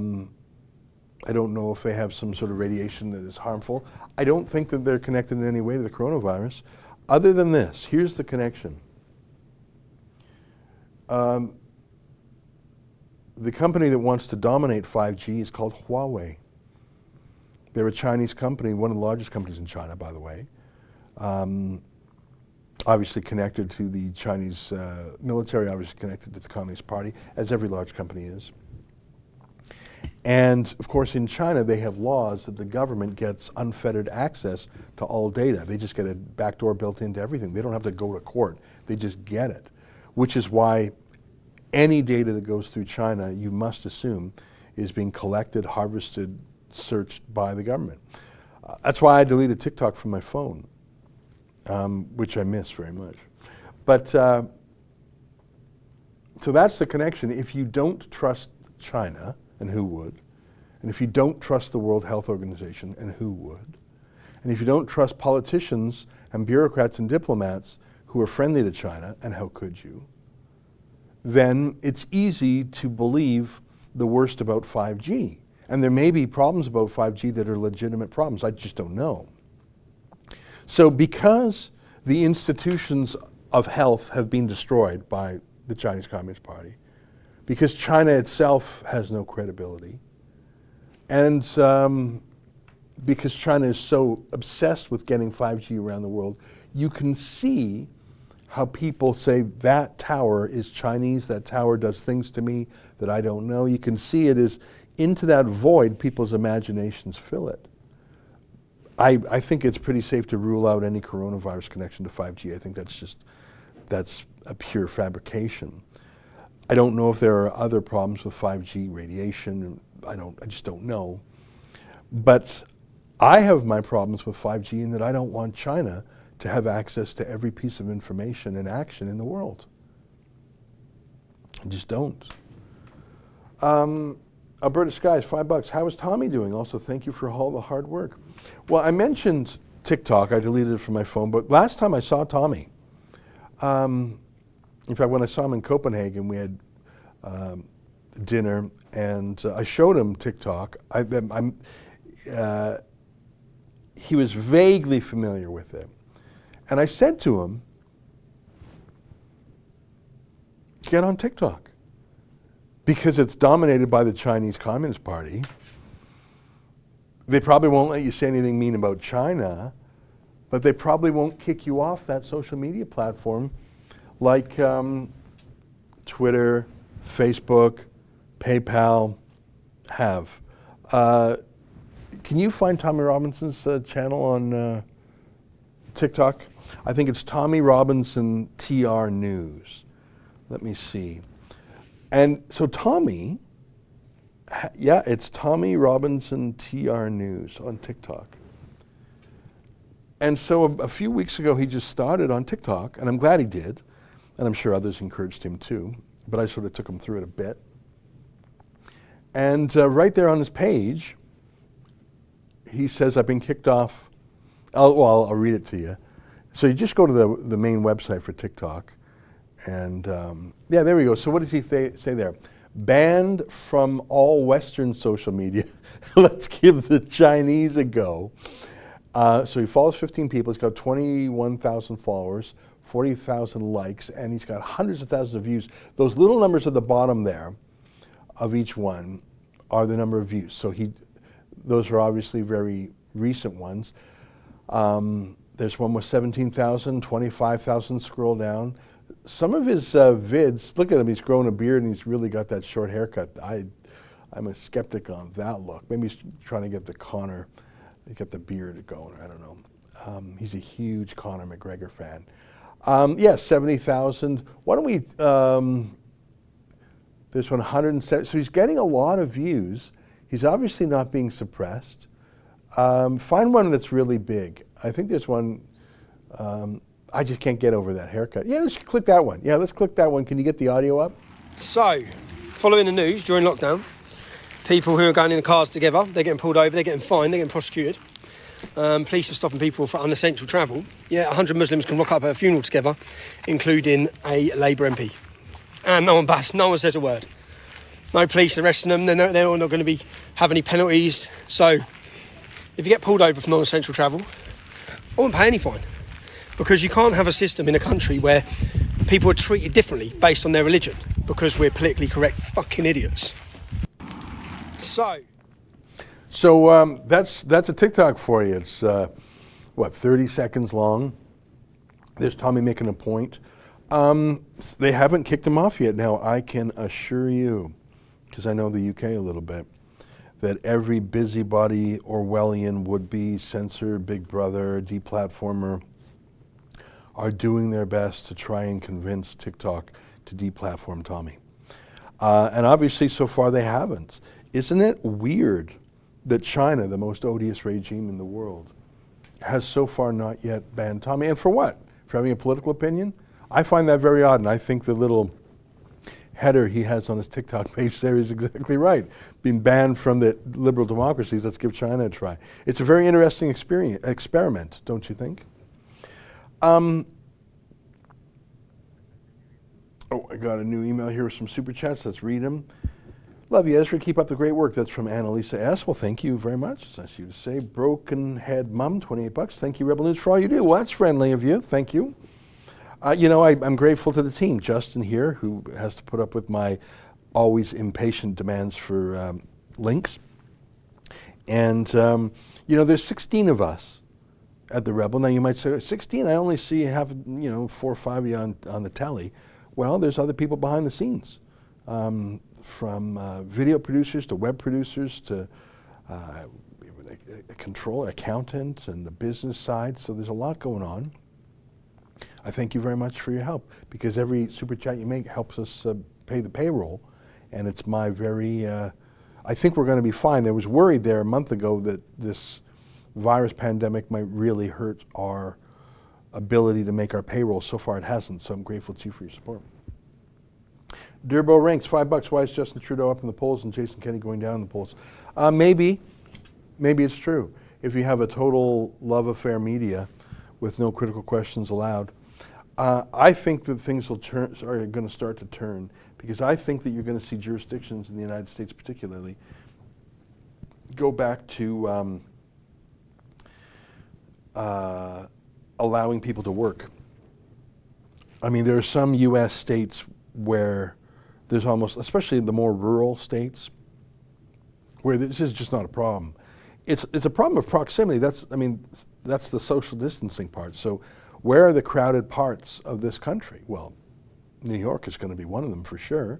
don't know if they have some sort of radiation that is harmful. I don't think that they're connected in any way to the coronavirus. Other than this, here's the connection. The company that wants to dominate 5G is called Huawei. They're a Chinese company, one of the largest companies in China, by the way. Obviously connected to the Chinese military, obviously connected to the Communist Party, as every large company is. And of course in China they have laws that the government gets unfettered access to all data. They just get a backdoor built into everything. They don't have to go to court. They just get it. Which is why any data that goes through China, you must assume, is being collected, harvested, searched by the government. That's why I deleted TikTok from my phone, which I miss very much. But so that's the connection. If you don't trust China, and who would? And if you don't trust the World Health Organization, and who would? And if you don't trust politicians and bureaucrats and diplomats who are friendly to China, and how could you? Then it's easy to believe the worst about 5G. And there may be problems about 5G that are legitimate problems. I just don't know. So because the institutions of health have been destroyed by the Chinese Communist Party, because China itself has no credibility, and because China is so obsessed with getting 5G around the world, you can see how people say that tower is Chinese, that tower does things to me that I don't know. You can see it is into that void, people's imaginations fill it. I think it's pretty safe to rule out any coronavirus connection to 5G. I think that's a pure fabrication. I don't know if there are other problems with 5G radiation. I just don't know. But I have my problems with 5G in that I don't want China to have access to every piece of information and action in the world. I just don't. Alberta Skies, $5. How is Tommy doing? Also, thank you for all the hard work. Well, I mentioned TikTok. I deleted it from my phone, but last time I saw Tommy, in fact, when I saw him in Copenhagen, we had dinner, and I showed him TikTok. He was vaguely familiar with it. And I said to him, get on TikTok. Because it's dominated by the Chinese Communist Party. They probably won't let you say anything mean about China, but they probably won't kick you off that social media platform like Twitter, Facebook, PayPal have. Can you find Tommy Robinson's channel on TikTok? I think it's Tommy Robinson TR News. Let me see. And so Tommy, yeah, it's Tommy Robinson TR News on TikTok. And so a few weeks ago, he just started on TikTok, and I'm glad he did, and I'm sure others encouraged him too, but I sort of took him through it a bit. And right there on his page, he says, I've been kicked off. I'll read it to you. So you just go to the main website for TikTok, and yeah, there we go. So what does he say there? Banned from all Western social media. Let's give the Chinese a go. So he follows 15 people. He's got 21,000 followers, 40,000 likes, and he's got hundreds of thousands of views. Those little numbers at the bottom there of each one are the number of views. So those are obviously very recent ones. There's one with 17,000, 25,000, scroll down. Some of his vids, look at him, he's grown a beard and he's really got that short haircut. I'm a skeptic on that look. Maybe he's trying to get the Conor, get the beard going, I don't know. He's a huge Conor McGregor fan. Yeah, 70,000. Why don't we, there's 107, so he's getting a lot of views. He's obviously not being suppressed. Find one that's really big. I think there's one, I just can't get over that haircut. Yeah, let's click that one. Yeah, let's click that one. Can you get the audio up? So, following the news during lockdown, people who are going in the cars together, they're getting pulled over, they're getting fined, they're getting prosecuted. Police are stopping people for unessential travel. Yeah, 100 Muslims can rock up at a funeral together, including a Labour MP. And no one says a word. No police arresting them, they're all not going to have any penalties. So, if you get pulled over for non-essential travel, I won't pay any fine. Because you can't have a system in a country where people are treated differently based on their religion, because we're politically correct fucking idiots. So that's a TikTok for you. It's 30 seconds long. There's Tommy making a point. They haven't kicked him off yet. Now I can assure you, because I know the UK a little bit, that every busybody, Orwellian, would-be censor, Big Brother, deplatformer are doing their best to try and convince TikTok to deplatform Tommy. And obviously, so far they haven't. Isn't it weird that China, the most odious regime in the world, has so far not yet banned Tommy. And for what? For having a political opinion? I find that very odd, and I think the little header he has on his TikTok page there is exactly right. Being banned from the liberal democracies, let's give China a try. It's a very interesting experiment, don't you think? Oh, I got a new email here with some super chats. Let's read them. Love you, Ezra. Keep up the great work. That's from Annalisa S. Well, thank you very much. It's nice of you to say. Broken Head Mum, 28 bucks. Thank you, Rebel News, for all you do. Well, that's friendly of you. Thank you. You know, I'm grateful to the team. Justin here, who has to put up with my always impatient demands for links. And, you know, there's 16 of us at the Rebel. Now, you might say, 16? I only see 4 or 5 of you on the telly. Well, there's other people behind the scenes, from video producers to web producers to a controller, accountant, and the business side. So there's a lot going on. I thank you very much for your help, because every super chat you make helps us pay the payroll, and it's my very. I think we're going to be fine. There was worried there a month ago that this virus pandemic might really hurt our ability to make our payroll. So far it hasn't, so I'm grateful to you for your support. Durbo ranks, $5. Why is Justin Trudeau up in the polls and Jason Kenney going down in the polls? Maybe it's true. If you have a total love affair media with no critical questions allowed, I think that things are going to start to turn, because I think that you're going to see jurisdictions in the United States particularly go back to allowing people to work. I mean, there are some U.S. states where there's almost, especially the more rural states, where this is just not a problem. It's a problem of proximity. That's the social distancing part. So where are the crowded parts of this country? Well, New York is going to be one of them for sure.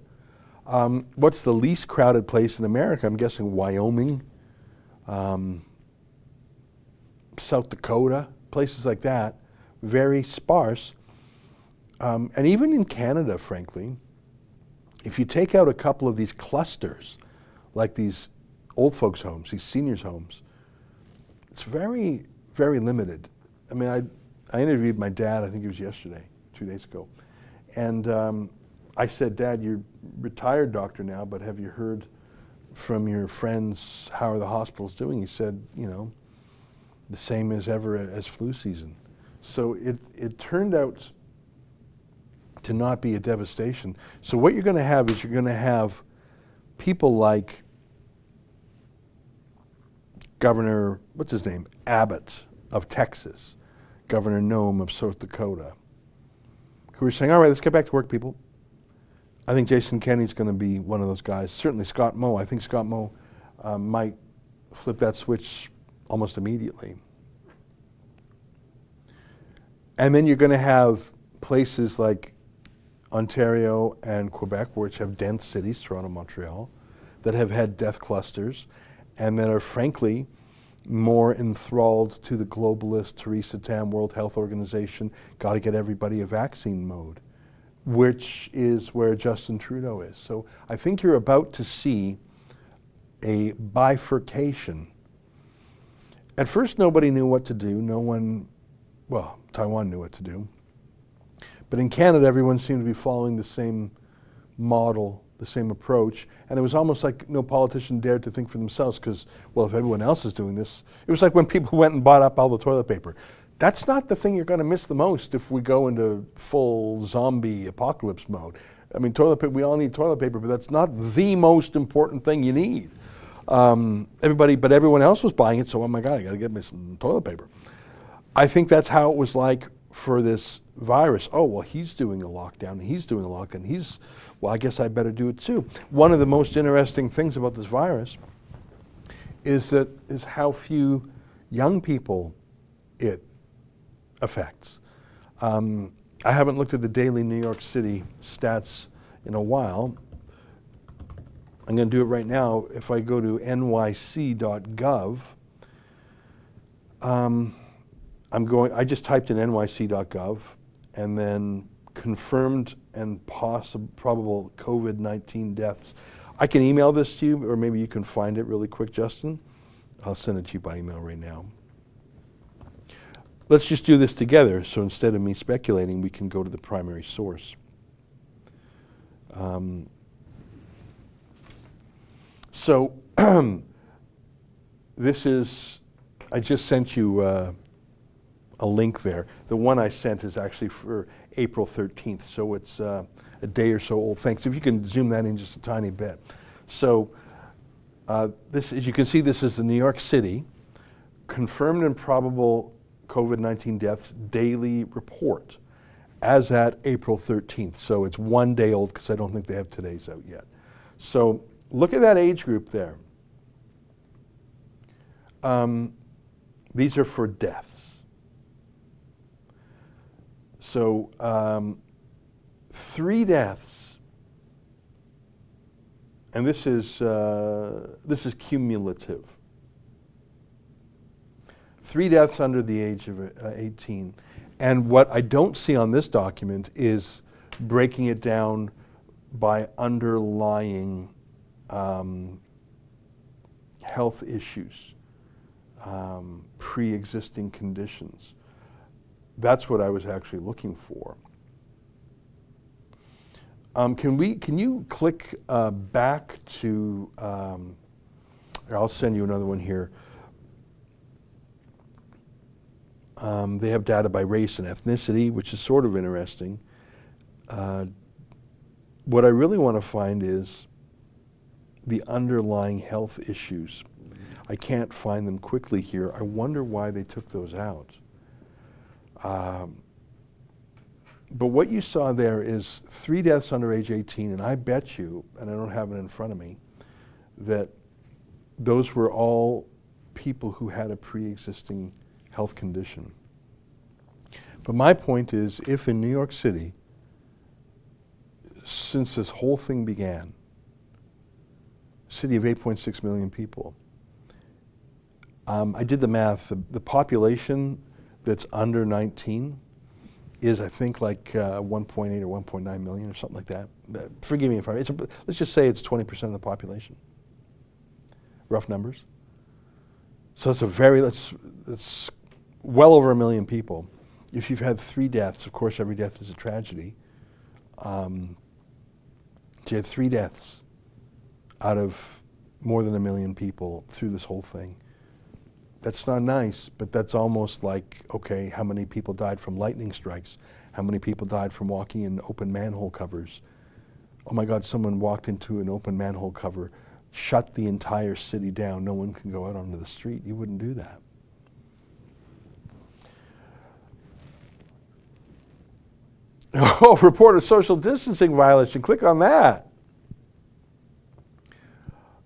What's the least crowded place in America? I'm guessing Wyoming, South Dakota, places like that, very sparse. And even in Canada, frankly, if you take out a couple of these clusters, like these old folks' homes, these seniors' homes, it's very, very limited. I mean, I interviewed my dad, I think it was yesterday, 2 days ago, and I said, Dad, you're retired doctor now, but have you heard from your friends, how are the hospitals doing? He said, you know, the same as ever as flu season. So it turned out to not be a devastation. So what you're going to have is you're going to have people like Governor, what's his name, Abbott of Texas, Governor Noem of South Dakota, who are saying, all right, let's get back to work, people. I think Jason Kenney's going to be one of those guys. Certainly Scott Moe. I think Scott Moe might flip that switch almost immediately. And then you're going to have places like Ontario and Quebec, which have dense cities, Toronto, Montreal, that have had death clusters and that are frankly more enthralled to the globalist Theresa Tam World Health Organization, got to get everybody a vaccine mode, which is where Justin Trudeau is. So I think you're about to see a bifurcation. At first, nobody knew what to do. No one, well, Taiwan knew what to do. But in Canada, everyone seemed to be following the same model, the same approach. And it was almost like no politician dared to think for themselves because, well, if everyone else is doing this, it was like when people went and bought up all the toilet paper. That's not the thing you're going to miss the most if we go into full zombie apocalypse mode. I mean, toilet paper, we all need toilet paper, but that's not the most important thing you need. But everyone else was buying it, so oh my God, I got to get me some toilet paper. I think that's how it was like for this virus. Oh, well, he's doing a lockdown, he's doing a lockdown, well, I guess I better do it too. One of the most interesting things about this virus is how few young people it affects. I haven't looked at the daily New York City stats in a while. I'm going to do it right now. If I go to nyc.gov, I just typed in nyc.gov and then confirmed and probable COVID-19 deaths. I can email this to you, or maybe you can find it really quick, Justin. I'll send it to you by email right now. Let's just do this together, so instead of me speculating, we can go to the primary source. So this is, I just sent you a link there. The one I sent is actually for April 13th, so it's a day or so old. Thanks. If you can zoom that in just a tiny bit. So this, as you can see, this is the New York City confirmed and probable COVID-19 deaths daily report as at April 13th. So it's 1 day old because I don't think they have today's out yet. So look at that age group there. These are for deaths. So 3 deaths, and this is cumulative. 3 deaths under the age of 18. And what I don't see on this document is breaking it down by underlying health issues, pre-existing conditions. That's what I was actually looking for. Can you click back to, I'll send you another one here. They have data by race and ethnicity, which is sort of interesting. What I really want to find is the underlying health issues. I can't find them quickly here. I wonder why they took those out. But what you saw there is 3 deaths under age 18, and I bet you, and I don't have it in front of me, that those were all people who had a pre-existing health condition. But my point is, if in New York City, since this whole thing began, city of 8.6 million people, I did the math, the population that's under 19 is, I think, like 1.8 or 1.9 million or something like that. Forgive me if I'm, let's just say it's 20% of the population. Rough numbers. So it's that's well over 1 million people. If you've had 3 deaths, of course every death is a tragedy. So you had 3 deaths out of more than 1 million people through this whole thing. That's not nice, but that's almost like, okay, how many people died from lightning strikes? How many people died from walking in open manhole covers? Oh my God, someone walked into an open manhole cover, shut the entire city down, no one can go out onto the street. You wouldn't do that. Oh, report of social distancing violation. Click on that.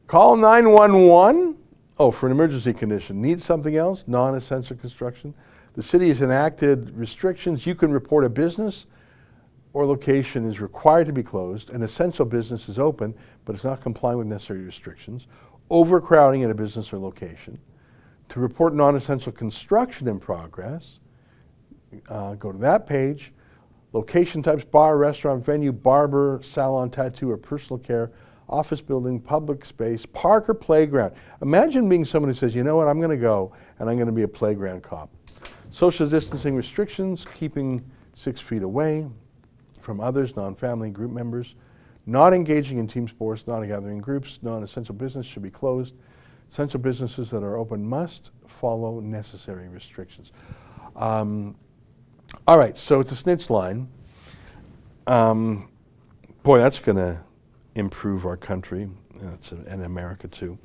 Call 911. Oh, for an emergency condition. Need something else? Non-essential construction. The city has enacted restrictions. You can report a business or location is required to be closed. An essential business is open, but it's not complying with necessary restrictions. Overcrowding at a business or location. To report non-essential construction in progress, go to that page. Location types: bar, restaurant, venue, barber, salon, tattoo, or personal care, office building, public space, park or playground. Imagine being someone who says, you know what, I'm going to go and I'm going to be a playground cop. Social distancing restrictions: keeping 6 feet away from others, non-family group members, not engaging in team sports, not gathering groups, non-essential business should be closed. Essential businesses that are open must follow necessary restrictions. All right, so it's a snitch line. Boy, that's going to improve our country, and America too.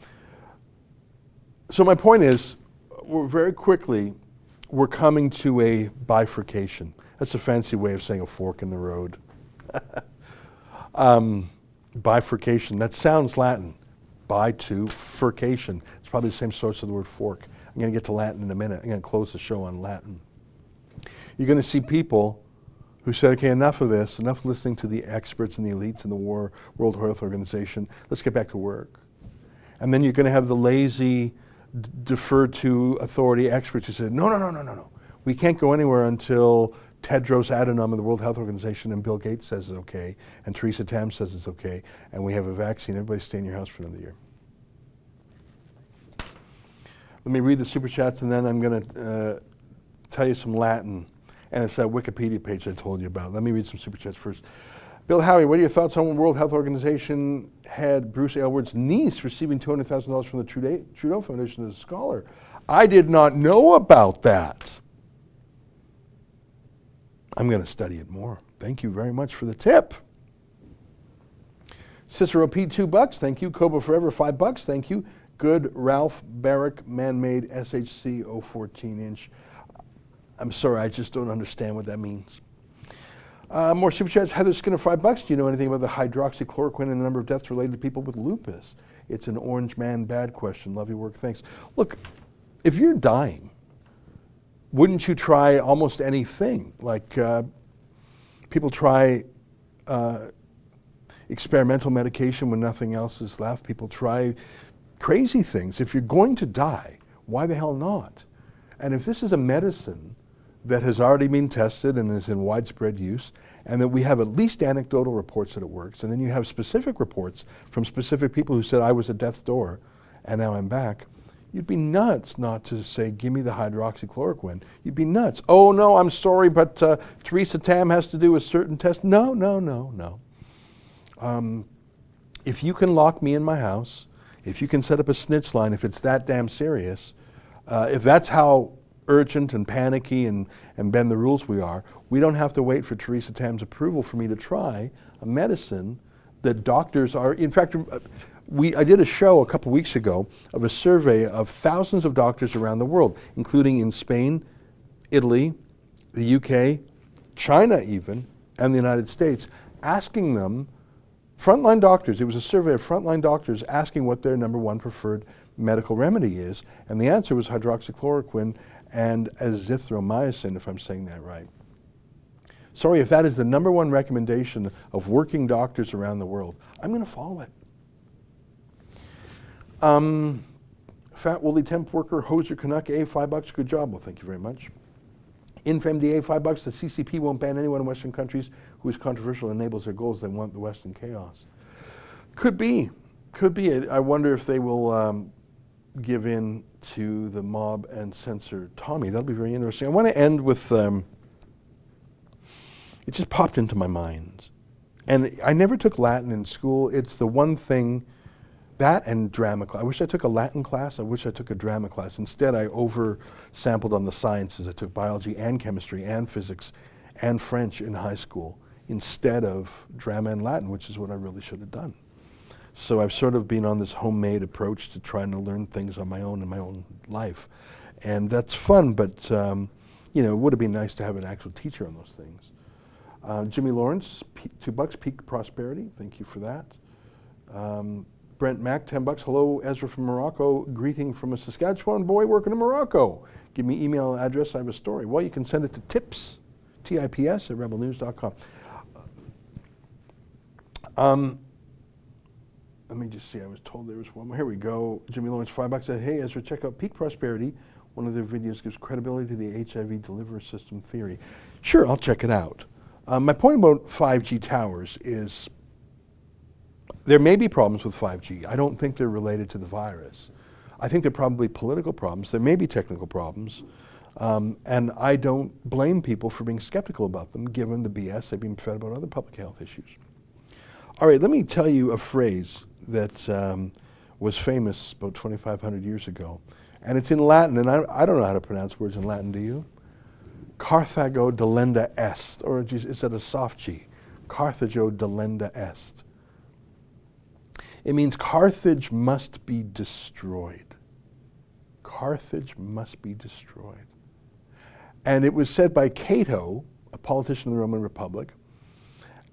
So my point is, we're coming to a bifurcation. That's a fancy way of saying a fork in the road. Bifurcation, that sounds Latin. Bi to furcation. It's probably the same source of the word fork. I'm going to get to Latin in a minute. I'm going to close the show on Latin. You're going to see people who said, okay, enough of this, enough listening to the experts and the elites in the World Health Organization, let's get back to work. And then you're going to have the lazy, defer to authority experts who said, no. We can't go anywhere until Tedros Adhanom of the World Health Organization and Bill Gates says it's okay, and Theresa Tam says it's okay, and we have a vaccine. Everybody stay in your house for another year. Let me read the super chats, and then I'm going to tell you some Latin. And it's that Wikipedia page I told you about. Let me read some super chats first. Bill Howie, what are your thoughts on World Health Organization head Bruce Aylward's niece receiving $200,000 from the Trudeau Foundation as a scholar? I did not know about that. I'm going to study it more. Thank you very much for the tip. Cicero P, $2. Thank you. Cobra Forever, $5. Thank you. Good Ralph Barrick man-made SHC 014-inch. I'm sorry, I just don't understand what that means. More super chats. Heather Skinner, $5. Do you know anything about the hydroxychloroquine and the number of deaths related to people with lupus? It's an orange man bad question. Love your work. Thanks. Look, if you're dying, wouldn't you try almost anything? Like people try experimental medication when nothing else is left. People try crazy things. If you're going to die, why the hell not? And if this is a medicine that has already been tested and is in widespread use, and that we have at least anecdotal reports that it works, and then you have specific reports from specific people who said, I was at death's door, and now I'm back, you'd be nuts not to say, give me the hydroxychloroquine. You'd be nuts. Oh, no, I'm sorry, but Theresa Tam has to do a certain test. No, no, no, no. If you can lock me in my house, if you can set up a snitch line, if it's that damn serious, if that's how urgent and panicky and bend the rules we are, we don't have to wait for Theresa Tam's approval for me to try a medicine that doctors are, in fact, I did a show a couple weeks ago of a survey of thousands of doctors around the world, including in Spain, Italy, the UK, China even, and the United States, asking them, frontline doctors, it was a survey of frontline doctors asking what their number one preferred medical remedy is, and the answer was hydroxychloroquine and azithromycin, if I'm saying that right. Sorry, if that is the number one recommendation of working doctors around the world, I'm going to follow it. Fat Woolly Temp Worker, Hoser Canuck, A, $5. Good job. Well, thank you very much. InfemDA, $5. The CCP won't ban anyone in Western countries who is controversial and enables their goals. They want the Western chaos. Could be. Could be. I wonder if they will give in to the mob and censor Tommy. That'll be very interesting. I want to end with, it just popped into my mind. And I never took Latin in school. It's the one thing, that and drama class. I wish I took a Latin class. I wish I took a drama class. Instead, I oversampled on the sciences. I took biology and chemistry and physics and French in high school instead of drama and Latin, which is what I really should have done. So I've sort of been on this homemade approach to trying to learn things on my own in my own life. And that's fun, but you know, it would have been nice to have an actual teacher on those things. Jimmy Lawrence, $2, Peak Prosperity, thank you for that. Brent Mack, $10, hello, Ezra from Morocco, greeting from a Saskatchewan boy working in Morocco. Give me email address, I have a story. Well, you can send it to tips, TIPS, at rebelnews.com. Let me just see, I was told there was one more. Here we go. Jimmy Lawrence, $5, said, hey, Ezra, check out Peak Prosperity. One of their videos gives credibility to the HIV delivery system theory. Sure, I'll check it out. My point about 5G towers is there may be problems with 5G. I don't think they're related to the virus. I think they're probably political problems. There may be technical problems. And I don't blame people for being skeptical about them, given the BS they've been fed about other public health issues. All right, let me tell you a phrase that was famous about 2,500 years ago. And it's in Latin, and I don't know how to pronounce words in Latin, do you? Carthago delenda est, or is that a soft G? Carthago delenda est. It means Carthage must be destroyed. Carthage must be destroyed. And it was said by Cato, a politician of the Roman Republic,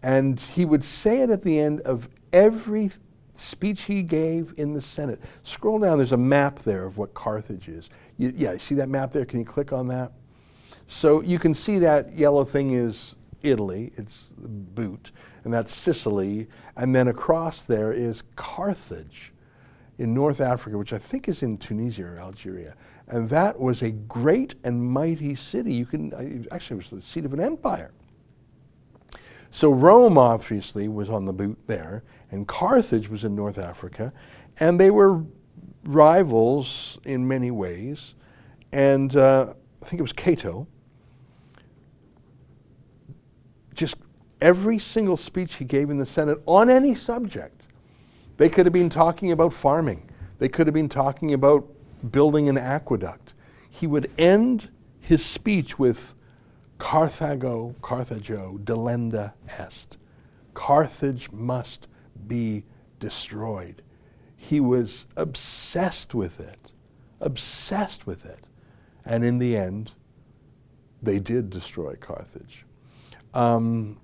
and he would say it at the end of every speech he gave in the Senate. Scroll down, there's a map there of what Carthage is. Yeah, you see that map there? Can you click on that? So you can see that yellow thing is Italy, it's the boot, and that's Sicily, and then across there is Carthage in North Africa, which I think is in Tunisia or Algeria. And that was a great and mighty city. Actually, it was the seat of an empire. So Rome obviously was on the boot there, and Carthage was in North Africa, and they were rivals in many ways, and I think it was Cato. Just every single speech he gave in the Senate on any subject, they could have been talking about farming. They could have been talking about building an aqueduct. He would end his speech with Carthago delenda est. Carthage must be destroyed. He was obsessed with it. And in the end, they did destroy Carthage. Now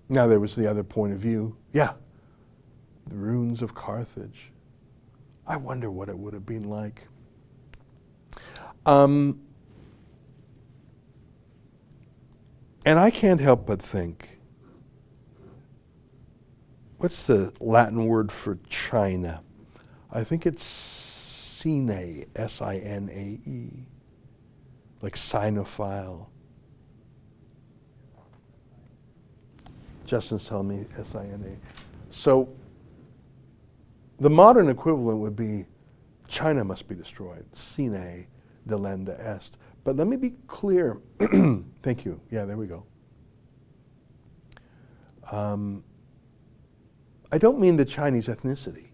there was the other point of view. Yeah, the ruins of Carthage. I wonder what it would have been like. And I can't help but think, what's the Latin word for China? I think it's Sine, S-I-N-A-E, like sinophile. Justin's telling me S-I-N-A. So the modern equivalent would be China must be destroyed. Sine delenda est. But let me be clear. Thank you. Yeah, there we go. I don't mean the Chinese ethnicity.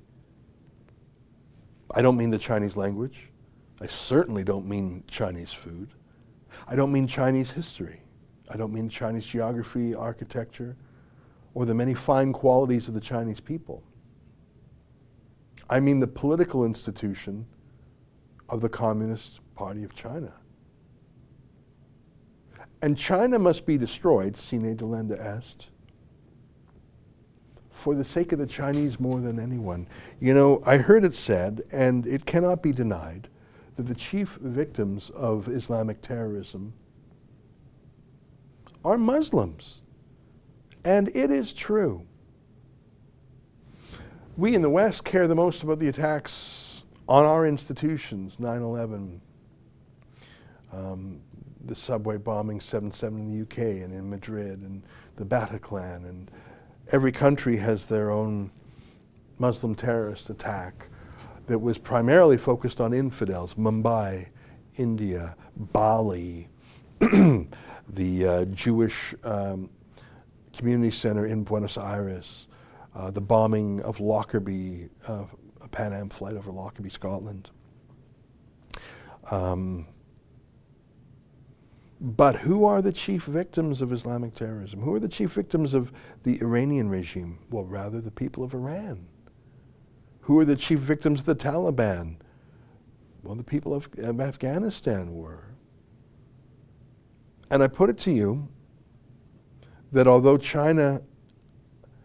I don't mean the Chinese language. I certainly don't mean Chinese food. I don't mean Chinese history. I don't mean Chinese geography, architecture, or the many fine qualities of the Chinese people. I mean the political institution of the Communist Party of China. And China must be destroyed, sine delenda est, for the sake of the Chinese more than anyone. You know, I heard it said, and it cannot be denied, that the chief victims of Islamic terrorism are Muslims. And it is true. We in the West care the most about the attacks on our institutions, 9/11, the subway bombing 7/7 in the UK and in Madrid, and the Bataclan, and every country has their own Muslim terrorist attack that was primarily focused on infidels. Mumbai, India, Bali, the Jewish community center in Buenos Aires, the bombing of Lockerbie, a Pan Am flight over Lockerbie, Scotland. But who are the chief victims of Islamic terrorism? Who are the chief victims of the Iranian regime? Well, rather the people of Iran. Who are the chief victims of the Taliban? Well, the people of Afghanistan were. And I put it to you that although China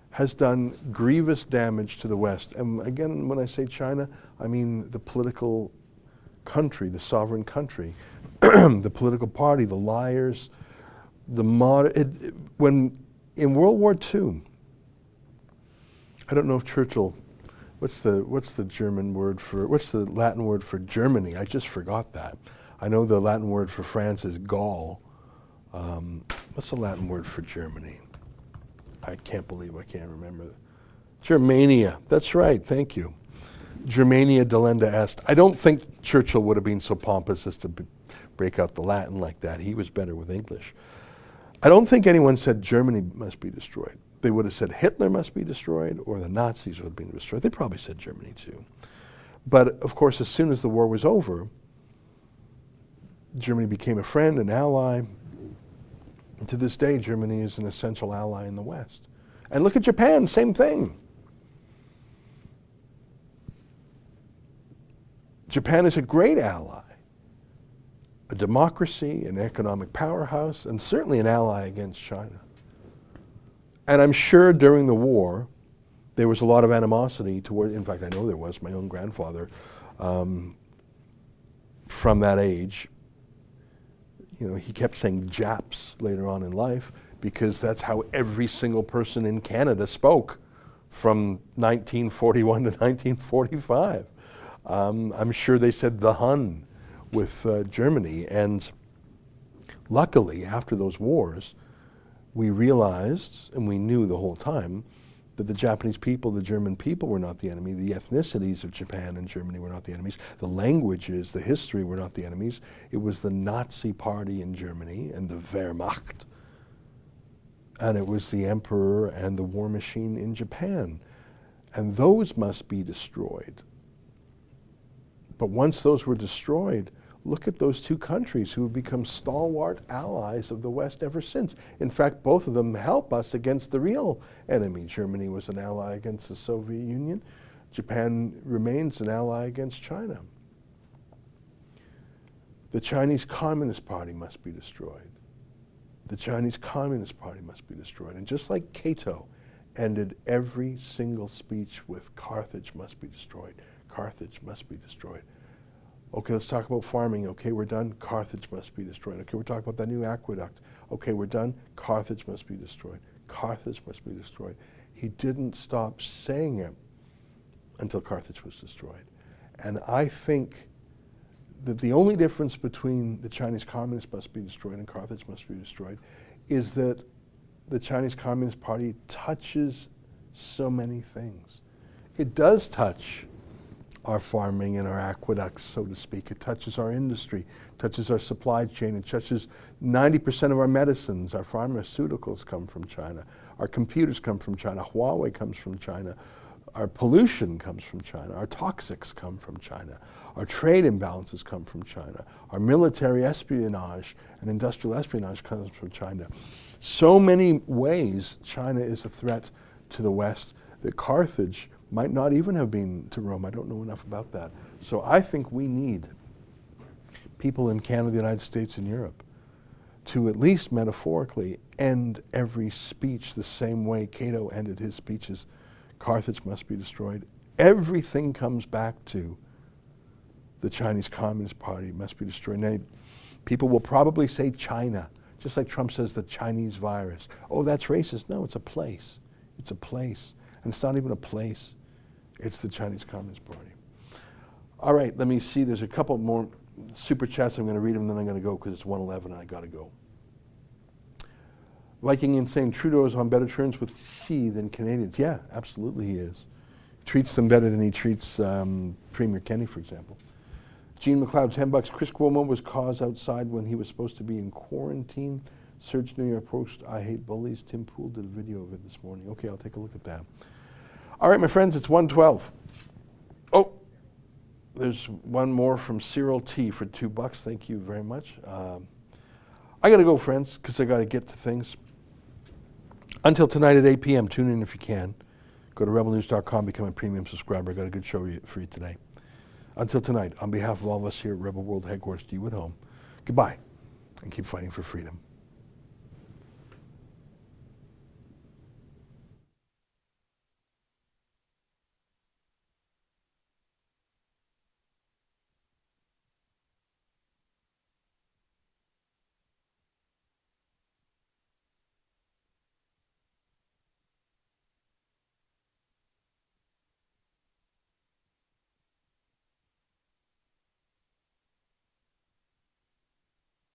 has done grievous damage to the West, and again, when I say China, I mean the political country, the sovereign country, the political party, the liars, when in World War II, I don't know if Churchill, what's the German word for, what's the Latin word for Germany? I just forgot that. I know the Latin word for France is Gaul. What's the Latin word for Germany? I can't believe I can't remember. Germania, that's right, thank you. Germania delenda est. I don't think Churchill would have been so pompous as to break out the Latin like that. He was better with English. I don't think anyone said Germany must be destroyed. They would have said Hitler must be destroyed or the Nazis would have been destroyed. They probably said Germany too. But of course, as soon as the war was over, Germany became a friend, an ally. And to this day, Germany is an essential ally in the West. And look at Japan, same thing. Japan is a great ally, a democracy, an economic powerhouse, and certainly an ally against China. And I'm sure during the war, there was a lot of animosity toward, in fact, I know there was, my own grandfather, from that age, you know, he kept saying Japs later on in life because that's how every single person in Canada spoke from 1941 to 1945. I'm sure they said the Hun with Germany. And luckily, after those wars, we realized, and we knew the whole time, that the Japanese people, the German people were not the enemy, the ethnicities of Japan and Germany were not the enemies, the languages, the history were not the enemies. It was the Nazi Party in Germany and the Wehrmacht, and it was the emperor and the war machine in Japan. And those must be destroyed. But once those were destroyed, look at those two countries who have become stalwart allies of the West ever since. In fact, both of them help us against the real enemy. Germany was an ally against the Soviet Union. Japan remains an ally against China. The Chinese Communist Party must be destroyed. The Chinese Communist Party must be destroyed. And just like Cato ended every single speech with Carthage must be destroyed, Carthage must be destroyed. Okay, let's talk about farming. Okay, we're done. Carthage must be destroyed. Okay, we're talking about that new aqueduct. Okay, we're done. Carthage must be destroyed. Carthage must be destroyed. He didn't stop saying it until Carthage was destroyed. And I think that the only difference between the Chinese Communists must be destroyed and Carthage must be destroyed is that the Chinese Communist Party touches so many things. It does touch our farming and our aqueducts, so to speak. It touches our industry, touches our supply chain. It touches 90% of our medicines. Our pharmaceuticals come from China. Our computers come from China. Huawei comes from China. Our pollution comes from China. Our toxics come from China. Our trade imbalances come from China. Our military espionage and industrial espionage comes from China. So many ways China is a threat to the West that Carthage might not even have been to Rome. I don't know enough about that. So I think we need people in Canada, the United States, and Europe to at least metaphorically end every speech the same way Cato ended his speeches. Carthage must be destroyed. Everything comes back to the Chinese Communist Party must be destroyed. Now, people will probably say China, just like Trump says the Chinese virus. Oh, that's racist. No, it's a place. It's a place. And it's not even a place. It's the Chinese Communist Party. All right, let me see. There's a couple more super chats. I'm going to read them, and then I'm going to go because it's 1:11 and I got to go. Viking in saying Trudeau is on better terms with Xi than Canadians. Yeah, absolutely he is. Treats them better than he treats Premier Kenney, for example. Gene McLeod, $10. Chris Cuomo was caught outside when he was supposed to be in quarantine. Search New York Post, I hate bullies. Tim Poole did a video of it this morning. Okay, I'll take a look at that. All right, my friends, it's 1:12. Oh, there's one more from Cyril T for $2. Thank you very much. I got to go, friends, because I got to get to things. Until tonight at 8 p.m., tune in if you can. Go to rebelnews.com, become a premium subscriber. I got a good show for you today. Until tonight, on behalf of all of us here at Rebel World Headquarters, to you at home, goodbye, and keep fighting for freedom.